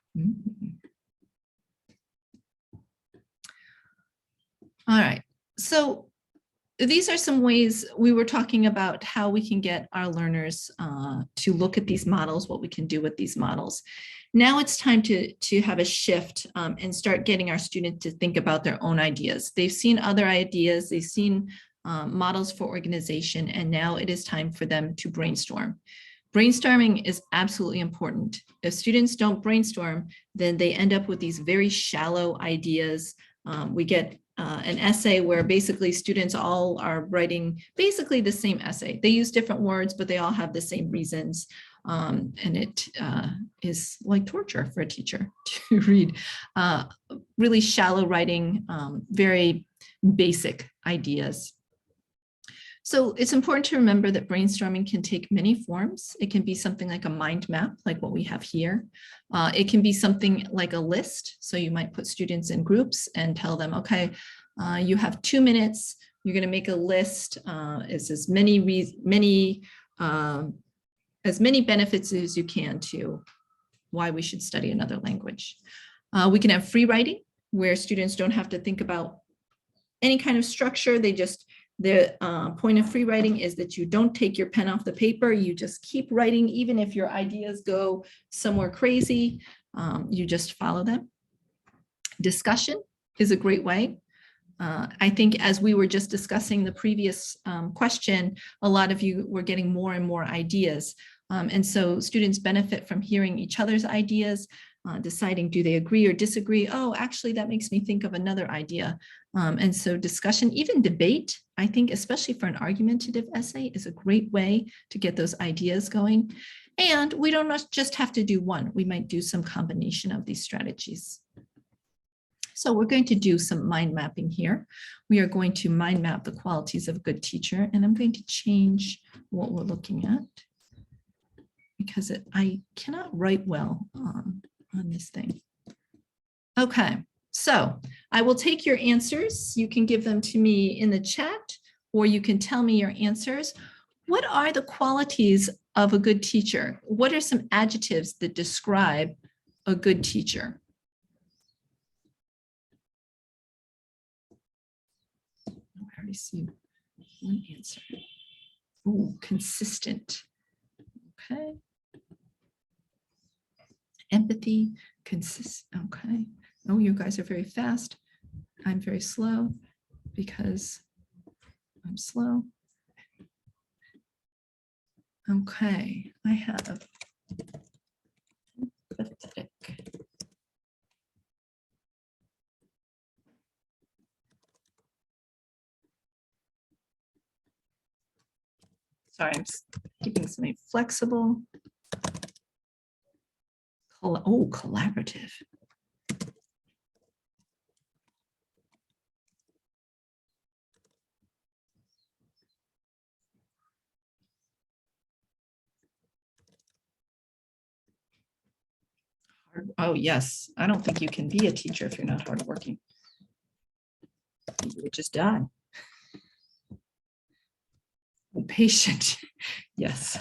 All right, so these are some ways we were talking about how we can get our learners to look at these models, what we can do with these models. Now it's time to have a shift and start getting our students to think about their own ideas. They've seen other ideas, they've seen models for organization, and now it is time for them to brainstorm. Brainstorming is absolutely important. If students don't brainstorm, then they end up with these very shallow ideas. We get an essay where basically students all are writing basically the same essay. They use different words, but they all have the same reasons. And it is like torture for a teacher to read really shallow writing, very basic ideas. So it's important to remember that brainstorming can take many forms. It can be something like a mind map, like what we have here. It can be something like a list. So you might put students in groups and tell them, okay, you have 2 minutes. You're going to make a list. It's as many benefits as you can to why we should study another language. We can have free writing, where students don't have to think about any kind of structure. The point of free writing is that you don't take your pen off the paper. You just keep writing, even if your ideas go somewhere crazy, you just follow them. Discussion is a great way. I think as we were just discussing the previous question, a lot of you were getting more and more ideas. And so students benefit from hearing each other's ideas, deciding, do they agree or disagree? Oh, actually, that makes me think of another idea. And so discussion, even debate, I think, especially for an argumentative essay, is a great way to get those ideas going. And we don't just have to do one. We might do some combination of these strategies. So we're going to do some mind mapping here. We are going to mind map the qualities of a good teacher, and I'm going to change what we're looking at because I cannot write well on this thing. Okay, so I will take your answers. You can give them to me in the chat, or you can tell me your answers. What are the qualities of a good teacher? What are some adjectives that describe a good teacher? I already see one answer. Oh, consistent. Okay. Empathy, okay. Oh, you guys are very fast. I'm very slow because I'm slow. Okay, I have pathetic. Sorry, I'm keeping something flexible. Oh, collaborative. Oh, yes. I don't think you can be a teacher if you're not hardworking. You would just die. Patient. Yes.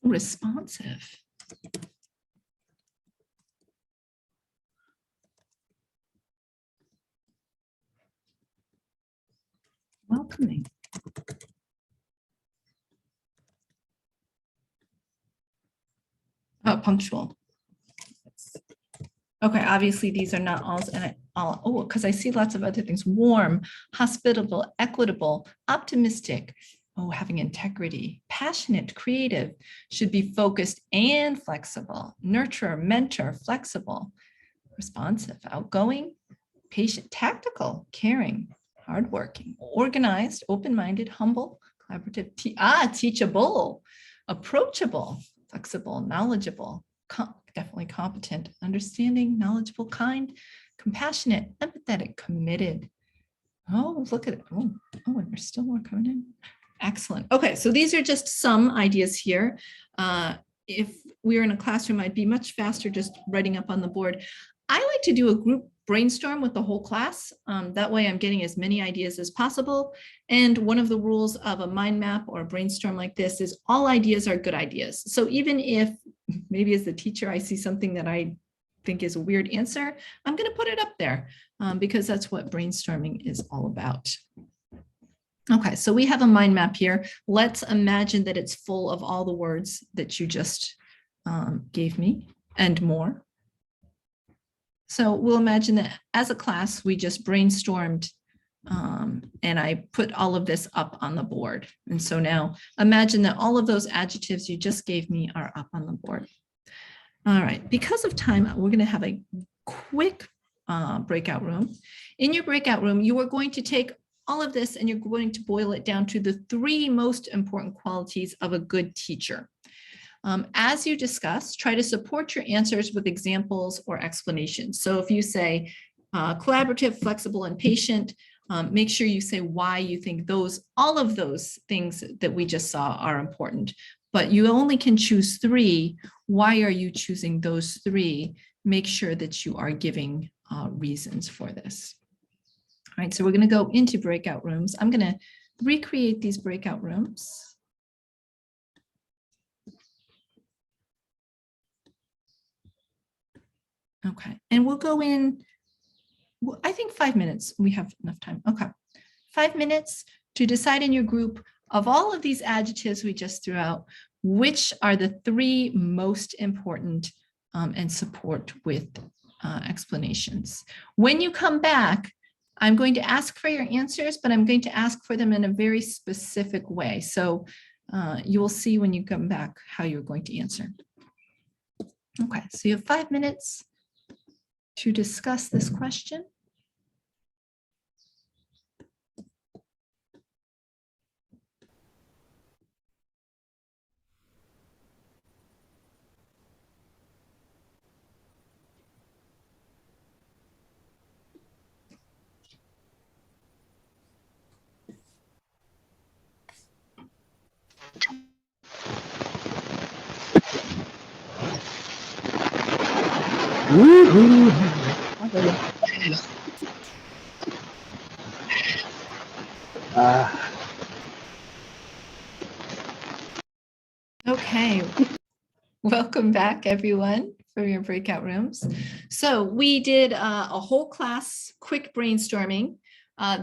Responsive. Welcoming. Oh, punctual. Okay, obviously these are not all, oh, because I see lots of other things. Warm, hospitable, equitable, optimistic. Oh, having integrity, passionate, creative, should be focused and flexible. Nurturer, mentor, flexible, responsive, outgoing, patient, tactical, caring, hardworking, organized, open-minded, humble, collaborative, teachable, approachable, flexible, knowledgeable, definitely competent, understanding, knowledgeable, kind, compassionate, empathetic, committed. Oh, look at it. Oh, and there's still more coming in. Excellent. Okay, so these are just some ideas here. If we were in a classroom, I'd be much faster just writing up on the board. I like to do a group brainstorm with the whole class. That way I'm getting as many ideas as possible. And one of the rules of a mind map or a brainstorm like this is all ideas are good ideas. So even if maybe as the teacher, I see something that I think is a weird answer, I'm going to put it up there because that's what brainstorming is all about. Okay, so we have a mind map here. Let's imagine that it's full of all the words that you just gave me and more. So we'll imagine that as a class, we just brainstormed and I put all of this up on the board. And so now imagine that all of those adjectives you just gave me are up on the board. All right, because of time, we're going to have a quick breakout room. In your breakout room, you are going to take all of this and you're going to boil it down to the 3 most important qualities of a good teacher. As you discuss, try to support your answers with examples or explanations. So if you say collaborative, flexible, and patient, make sure you say why you think all of those things that we just saw are important. But you only can choose 3. Why are you choosing those 3? Make sure that you are giving reasons for this. All right, so we're going to go into breakout rooms. I'm going to recreate these breakout rooms. Okay, and we'll go in, I think 5 minutes, we have enough time. Okay, 5 minutes to decide in your group of all of these adjectives we just threw out, which are the 3 most important and support with explanations. When you come back, I'm going to ask for your answers, but I'm going to ask for them in a very specific way. So you will see when you come back how you're going to answer. Okay, so you have 5 minutes to discuss this question. Okay, welcome back everyone for your breakout rooms. So we did a whole class quick brainstorming.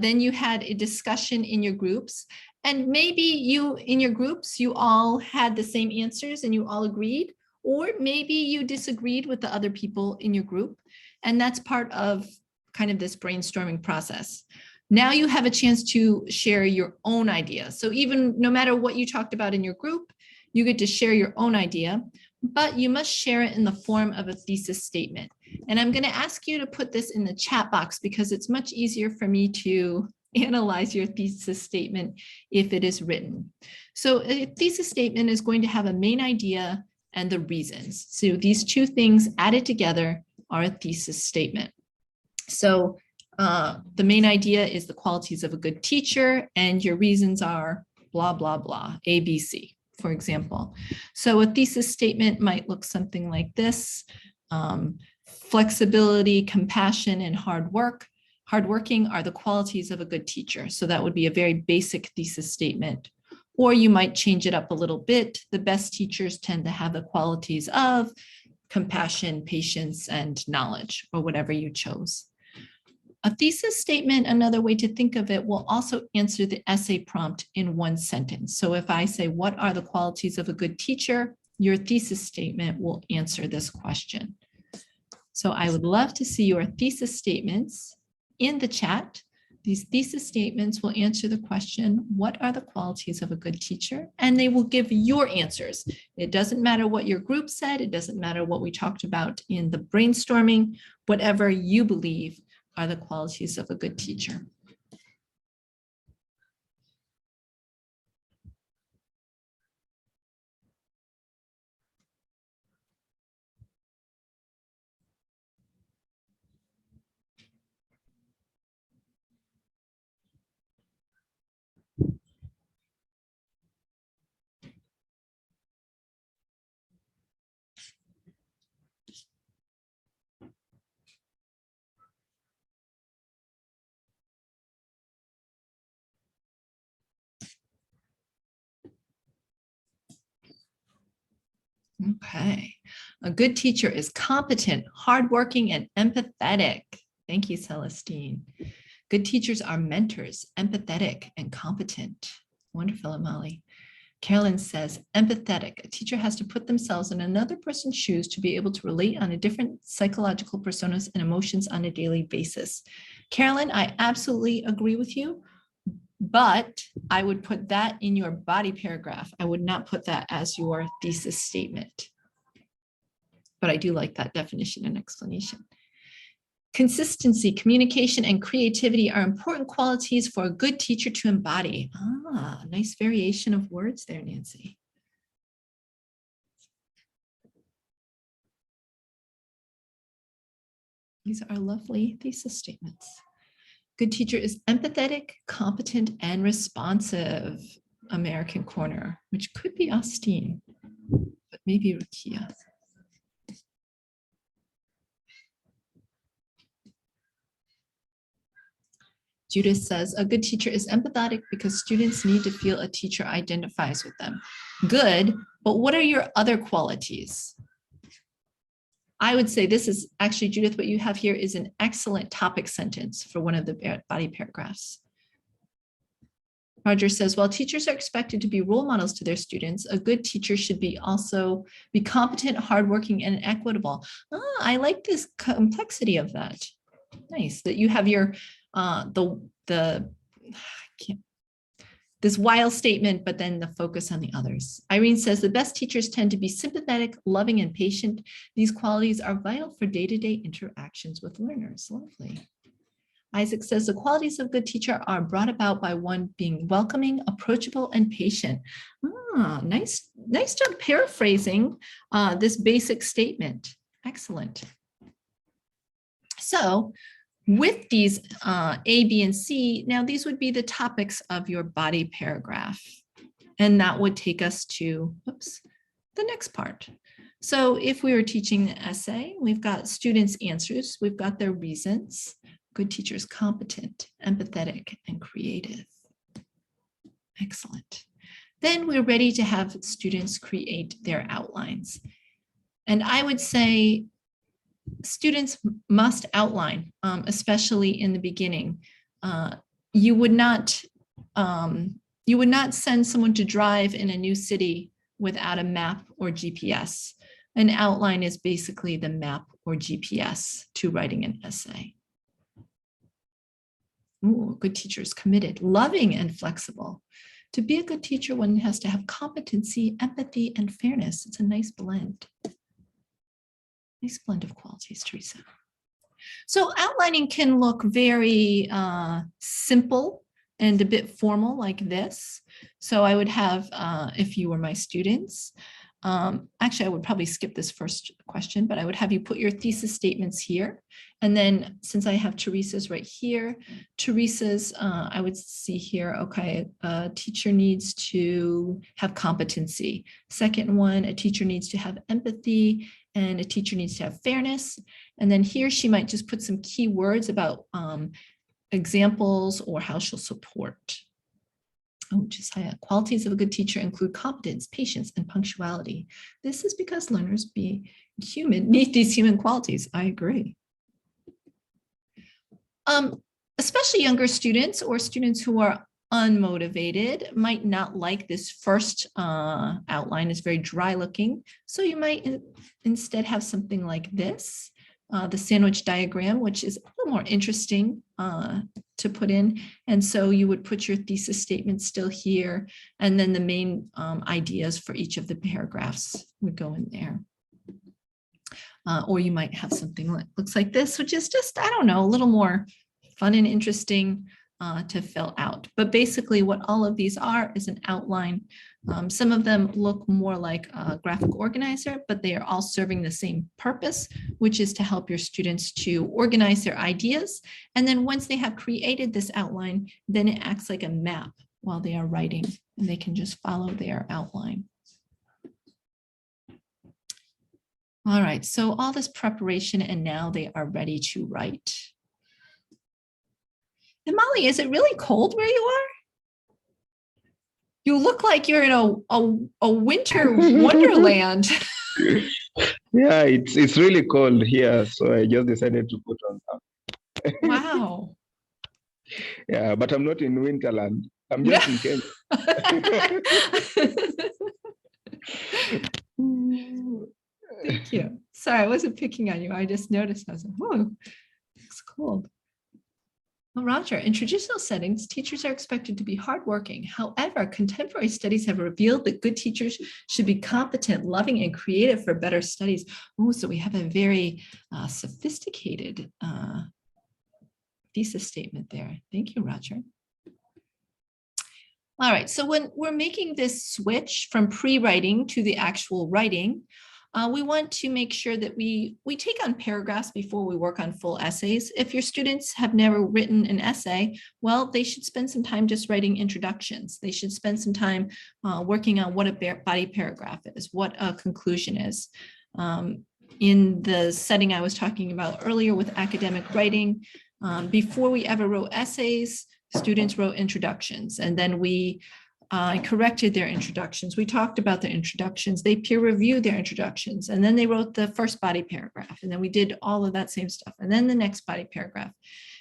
Then you had a discussion in your groups, and maybe you in your groups, you all had the same answers and you all agreed, or maybe you disagreed with the other people in your group. And that's part of kind of this brainstorming process. Now you have a chance to share your own idea. So even no matter what you talked about in your group, you get to share your own idea, but you must share it in the form of a thesis statement. And I'm going to ask you to put this in the chat box because it's much easier for me to analyze your thesis statement if it is written. So a thesis statement is going to have a main idea and the reasons. So these 2 things added together are a thesis statement. So the main idea is the qualities of a good teacher, and your reasons are blah, blah, blah, A, B, C, for example. So a thesis statement might look something like this. Flexibility, compassion, and hardworking are the qualities of a good teacher. So that would be a very basic thesis statement Or you might change it up a little bit. The best teachers tend to have the qualities of compassion, patience, and knowledge, or whatever you chose. A thesis statement, another way to think of it, will also answer the essay prompt in one sentence. So if I say, what are the qualities of a good teacher? Your thesis statement will answer this question. So I would love to see your thesis statements in the chat. These thesis statements will answer the question, what are the qualities of a good teacher? And they will give your answers. It doesn't matter what your group said. It doesn't matter what we talked about in the brainstorming, whatever you believe are the qualities of a good teacher. Okay. A good teacher is competent, hardworking, and empathetic. Thank you, Celestine. Good teachers are mentors, empathetic, and competent. Wonderful, Amali. Carolyn says, empathetic. A teacher has to put themselves in another person's shoes to be able to relate on a different psychological personas and emotions on a daily basis. Carolyn, I absolutely agree with you, but I would put that in your body paragraph. I would not put that as your thesis statement. But I do like that definition and explanation. Consistency, communication, and creativity are important qualities for a good teacher to embody. Ah, nice variation of words there, Nancy. These are lovely thesis statements. Good teacher is empathetic, competent, and responsive. American Corner, which could be Austin, but maybe Rukia. Judith says, a good teacher is empathetic because students need to feel a teacher identifies with them. Good, but what are your other qualities? I would say this is actually, Judith, what you have here is an excellent topic sentence for one of the body paragraphs. Roger says, while teachers are expected to be role models to their students, a good teacher should be also be competent, hardworking, and equitable. Ah, I like this complexity of that. Nice that you have your this while statement, but then the focus on the others. Irene says the best teachers tend to be sympathetic, loving, and patient. These qualities are vital for day-to-day interactions with learners. Lovely. Isaac says the qualities of good teacher are brought about by one being welcoming, approachable, and patient. Ah, nice job paraphrasing this basic statement. Excellent. So with these A, B, and C, now these would be the topics of your body paragraph. And that would take us to, oops, the next part. So if we were teaching the essay, we've got students' answers, we've got their reasons. Good teachers, competent, empathetic, and creative. Excellent. Then we're ready to have students create their outlines. And I would say students must outline, especially in the beginning. You would not send someone to drive in a new city without a map or GPS. An outline is basically the map or GPS to writing an essay. Ooh, good teacher is committed, loving, and flexible. To be a good teacher, one has to have competency, empathy, and fairness. It's a nice blend. Nice blend of qualities, Teresa. So outlining can look very simple and a bit formal like this. So I would have, if you were my students, actually I would probably skip this first question, but I would have you put your thesis statements here. And then since I have Teresa's right here, Teresa's, I would see here, okay, a teacher needs to have competency. Second one, a teacher needs to have empathy, and a teacher needs to have fairness. And then here she might just put some key words about examples or how she'll support. Oh, Josiah, qualities of a good teacher include competence, patience, and punctuality. This is because learners need these human qualities. I agree. Especially younger students or students who are unmotivated might not like this first outline. It's very dry looking. So you might instead have something like this, the sandwich diagram, which is a little more interesting to put in. And so you would put your thesis statement still here, and then the main ideas for each of the paragraphs would go in there. Or you might have something that looks like this, which is just, I don't know, a little more fun and interesting to fill out. But basically what all of these are is an outline. Some of them look more like a graphic organizer, but they are all serving the same purpose, which is to help your students to organize their ideas. And then once they have created this outline, then it acts like a map while they are writing, and they can just follow their outline. All right, so all this preparation, and now they are ready to write. And Molly, is it really cold where you are? You look like you're in a winter wonderland. Yeah, it's really cold here, so I just decided to put on some. Wow. Yeah, but I'm not in Winterland. I'm just in Kenya. Thank you. Sorry, I wasn't picking on you. I just noticed. I was like, oh, it's cold. Well, Roger, in traditional settings, teachers are expected to be hardworking. However, contemporary studies have revealed that good teachers should be competent, loving, and creative for better studies. Oh, so we have a very sophisticated thesis statement there. Thank you, Roger. All right, so when we're making this switch from pre-writing to the actual writing, we want to make sure that we take on paragraphs before we work on full essays. If your students have never written an essay, well, they should spend some time just writing introductions. They should spend some time working on what a body paragraph is, what a conclusion is. In the setting I was talking about earlier with academic writing, before we ever wrote essays, students wrote introductions, and then we corrected their introductions. We talked about the introductions. They peer reviewed their introductions, and then they wrote the first body paragraph, and then we did all of that same stuff, and then the next body paragraph.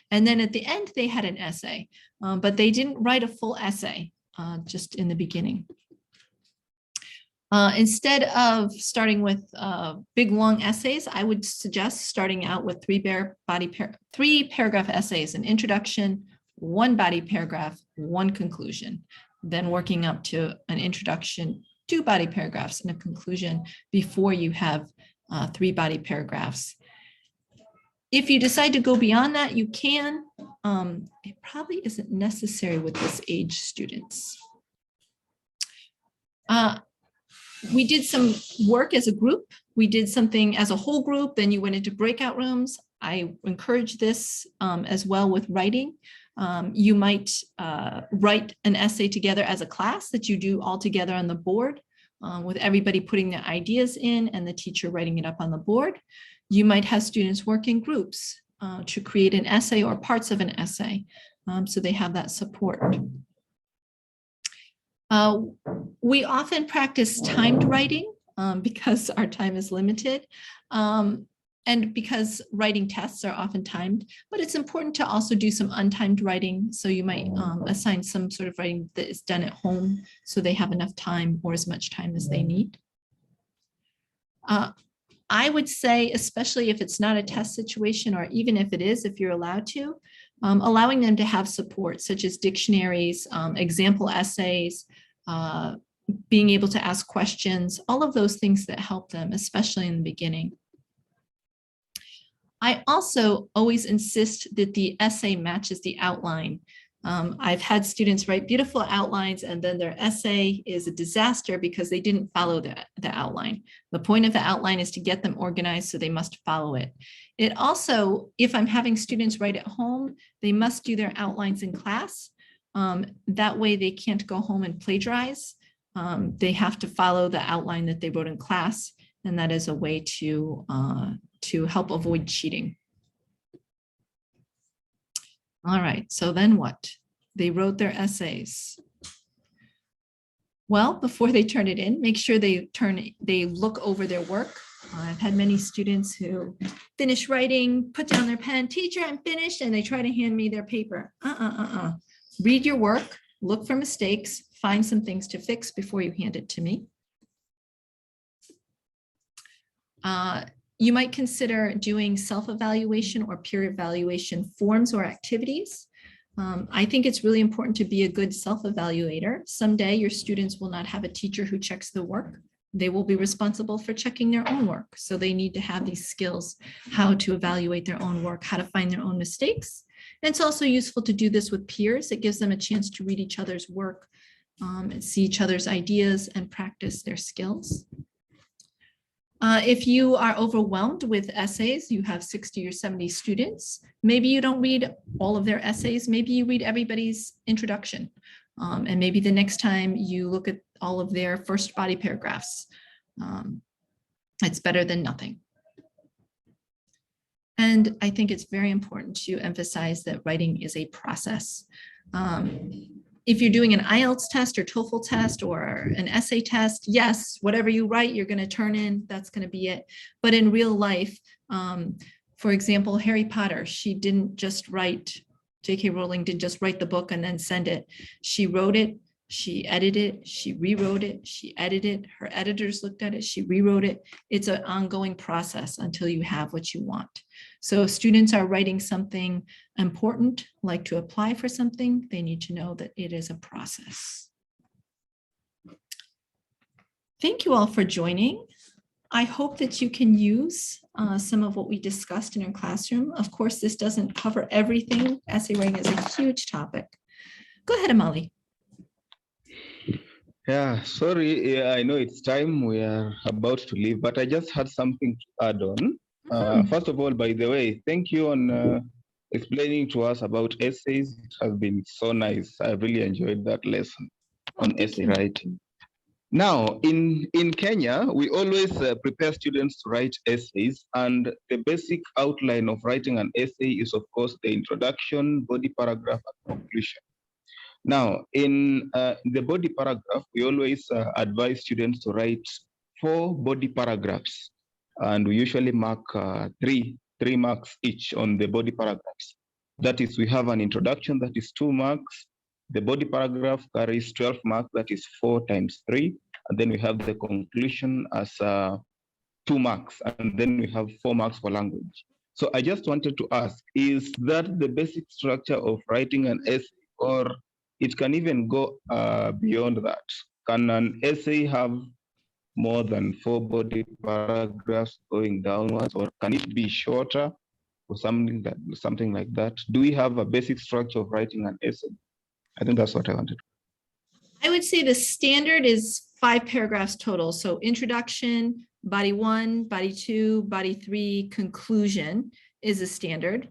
And then at the end, they had an essay, but they didn't write a full essay just in the beginning. Instead of starting with big, long essays, I would suggest starting out with three paragraph essays, an introduction, one body paragraph, one conclusion, then working up to an introduction, two body paragraphs, and a conclusion before you have three body paragraphs. If you decide to go beyond that, you can. It probably isn't necessary with this age students. We did some work as a group. We did something as a whole group, then you went into breakout rooms. I encourage this as well with writing. You might write an essay together as a class that you do all together on the board with everybody putting their ideas in and the teacher writing it up on the board. You might have students work in groups to create an essay or parts of an essay, so they have that support. We often practice timed writing because our time is limited. And because writing tests are often timed, but it's important to also do some untimed writing. So you might assign some sort of writing that is done at home so they have enough time or as much time as they need. I would say, especially if it's not a test situation, or even if it is, if you're allowed to, allowing them to have support such as dictionaries, example essays, being able to ask questions, all of those things that help them, especially in the beginning. I also always insist that the essay matches the outline. I've had students write beautiful outlines and then their essay is a disaster because they didn't follow the outline. The point of the outline is to get them organized, so they must follow it. It also, if I'm having students write at home, they must do their outlines in class. That way they can't go home and plagiarize. They have to follow the outline that they wrote in class, and that is a way to help avoid cheating. All right, so then what? They wrote their essays. Well, before they turn it in, make sure they look over their work. I've had many students who finish writing, put down their pen, teacher, I'm finished, and they try to hand me their paper. Read your work, look for mistakes, find some things to fix before you hand it to me. You might consider doing self-evaluation or peer evaluation forms or activities. I think it's really important to be a good self-evaluator. Someday your students will not have a teacher who checks the work. They will be responsible for checking their own work. So they need to have these skills, how to evaluate their own work, how to find their own mistakes. And it's also useful to do this with peers. It gives them a chance to read each other's work and see each other's ideas and practice their skills. If you are overwhelmed with essays, you have 60 or 70 students, maybe you don't read all of their essays, maybe you read everybody's introduction. And maybe the next time you look at all of their first body paragraphs. It's better than nothing. And I think it's very important to emphasize that writing is a process. If you're doing an IELTS test or TOEFL test or an essay test, yes, whatever you write, you're going to turn in, that's going to be it. But in real life, for example, Harry Potter, she didn't just write, J.K. Rowling didn't just write the book and then send it. She wrote it, she edited it, she rewrote it, she edited, her editors looked at it, she rewrote it. It's an ongoing process until you have what you want. So if students are writing something important, like to apply for something, they need to know that it is a process. Thank you all for joining. I hope that you can use some of what we discussed in your classroom. Of course, this doesn't cover everything. Essay writing is a huge topic. Go ahead, Amali. Yeah, sorry, I know it's time, we are about to leave, but I just had something to add on. First of all, by the way, thank you on explaining to us about essays. It has been so nice. I really enjoyed that lesson on essay writing. Now, in Kenya, we always prepare students to write essays, and the basic outline of writing an essay is, of course, the introduction, body paragraph, and conclusion. Now, in the body paragraph, we always advise students to write 4 body paragraphs, and we usually mark three marks each on the body paragraphs. That is, we have an introduction, that is 2 marks. The body paragraph carries 12 marks, that is 4 times 3. And then we have the conclusion as 2 marks, and then we have 4 marks for language. So I just wanted to ask, is that the basic structure of writing an essay, or it can even go beyond that? Can an essay have more than 4 body paragraphs going downwards, or can it be shorter or something like that? Do we have a basic structure of writing an essay? I think that's what I wanted. I would say the standard is 5 paragraphs total. So introduction, body 1, body 2, body 3, conclusion is a standard.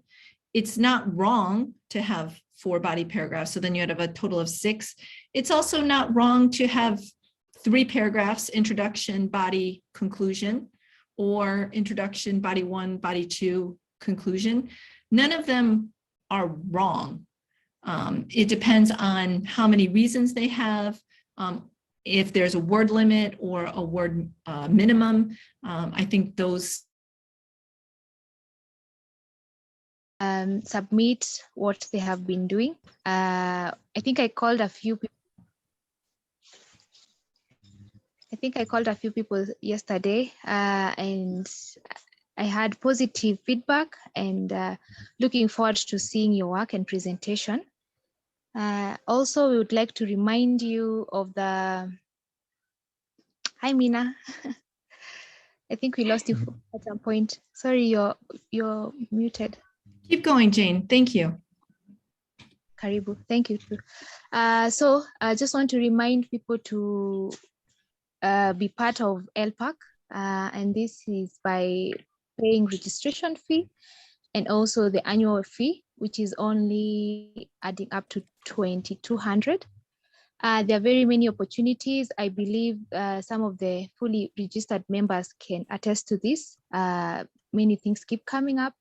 It's not wrong to have 4 body paragraphs. So then you have a total of 6. It's also not wrong to have 3 paragraphs, introduction, body, conclusion, or introduction, body 1, body 2, conclusion. None of them are wrong. It depends on how many reasons they have, if there's a word limit or a word minimum. I think those submit what they have been doing. I think I called a few people. Yesterday, and I had positive feedback, and looking forward to seeing your work and presentation. Also, we would like to remind you of the, hi Mina, I think we lost you at some point. Sorry, you're muted. Keep going, Jane. Thank you. Karibu, thank you. So I just want to remind people to be part of LPAC, and this is by paying registration fee and also the annual fee, which is only adding up to 2,200. There are very many opportunities. I believe some of the fully registered members can attest to this. Many things keep coming up.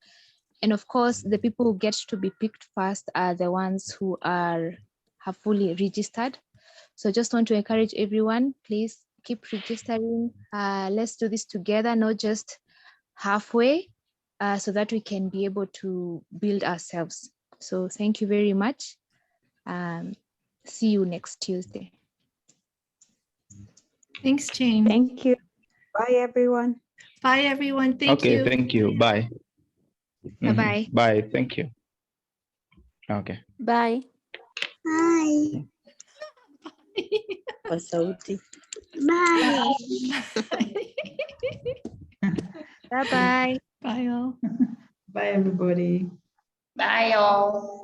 And of course, the people who get to be picked first are the ones who have fully registered. So just want to encourage everyone, please keep registering. Let's do this together, not just halfway, so that we can be able to build ourselves. So thank you very much. See you next Tuesday. Thanks, Jane. Thank you. Bye, everyone. Bye, everyone. Thank Okay, you. thank you. Bye. Mhm. Bye-bye. Bye. Thank you. Okay. Bye. Bye. Kwa sauti. Bye. Bye-bye. Bye all. Bye, everybody. Bye all.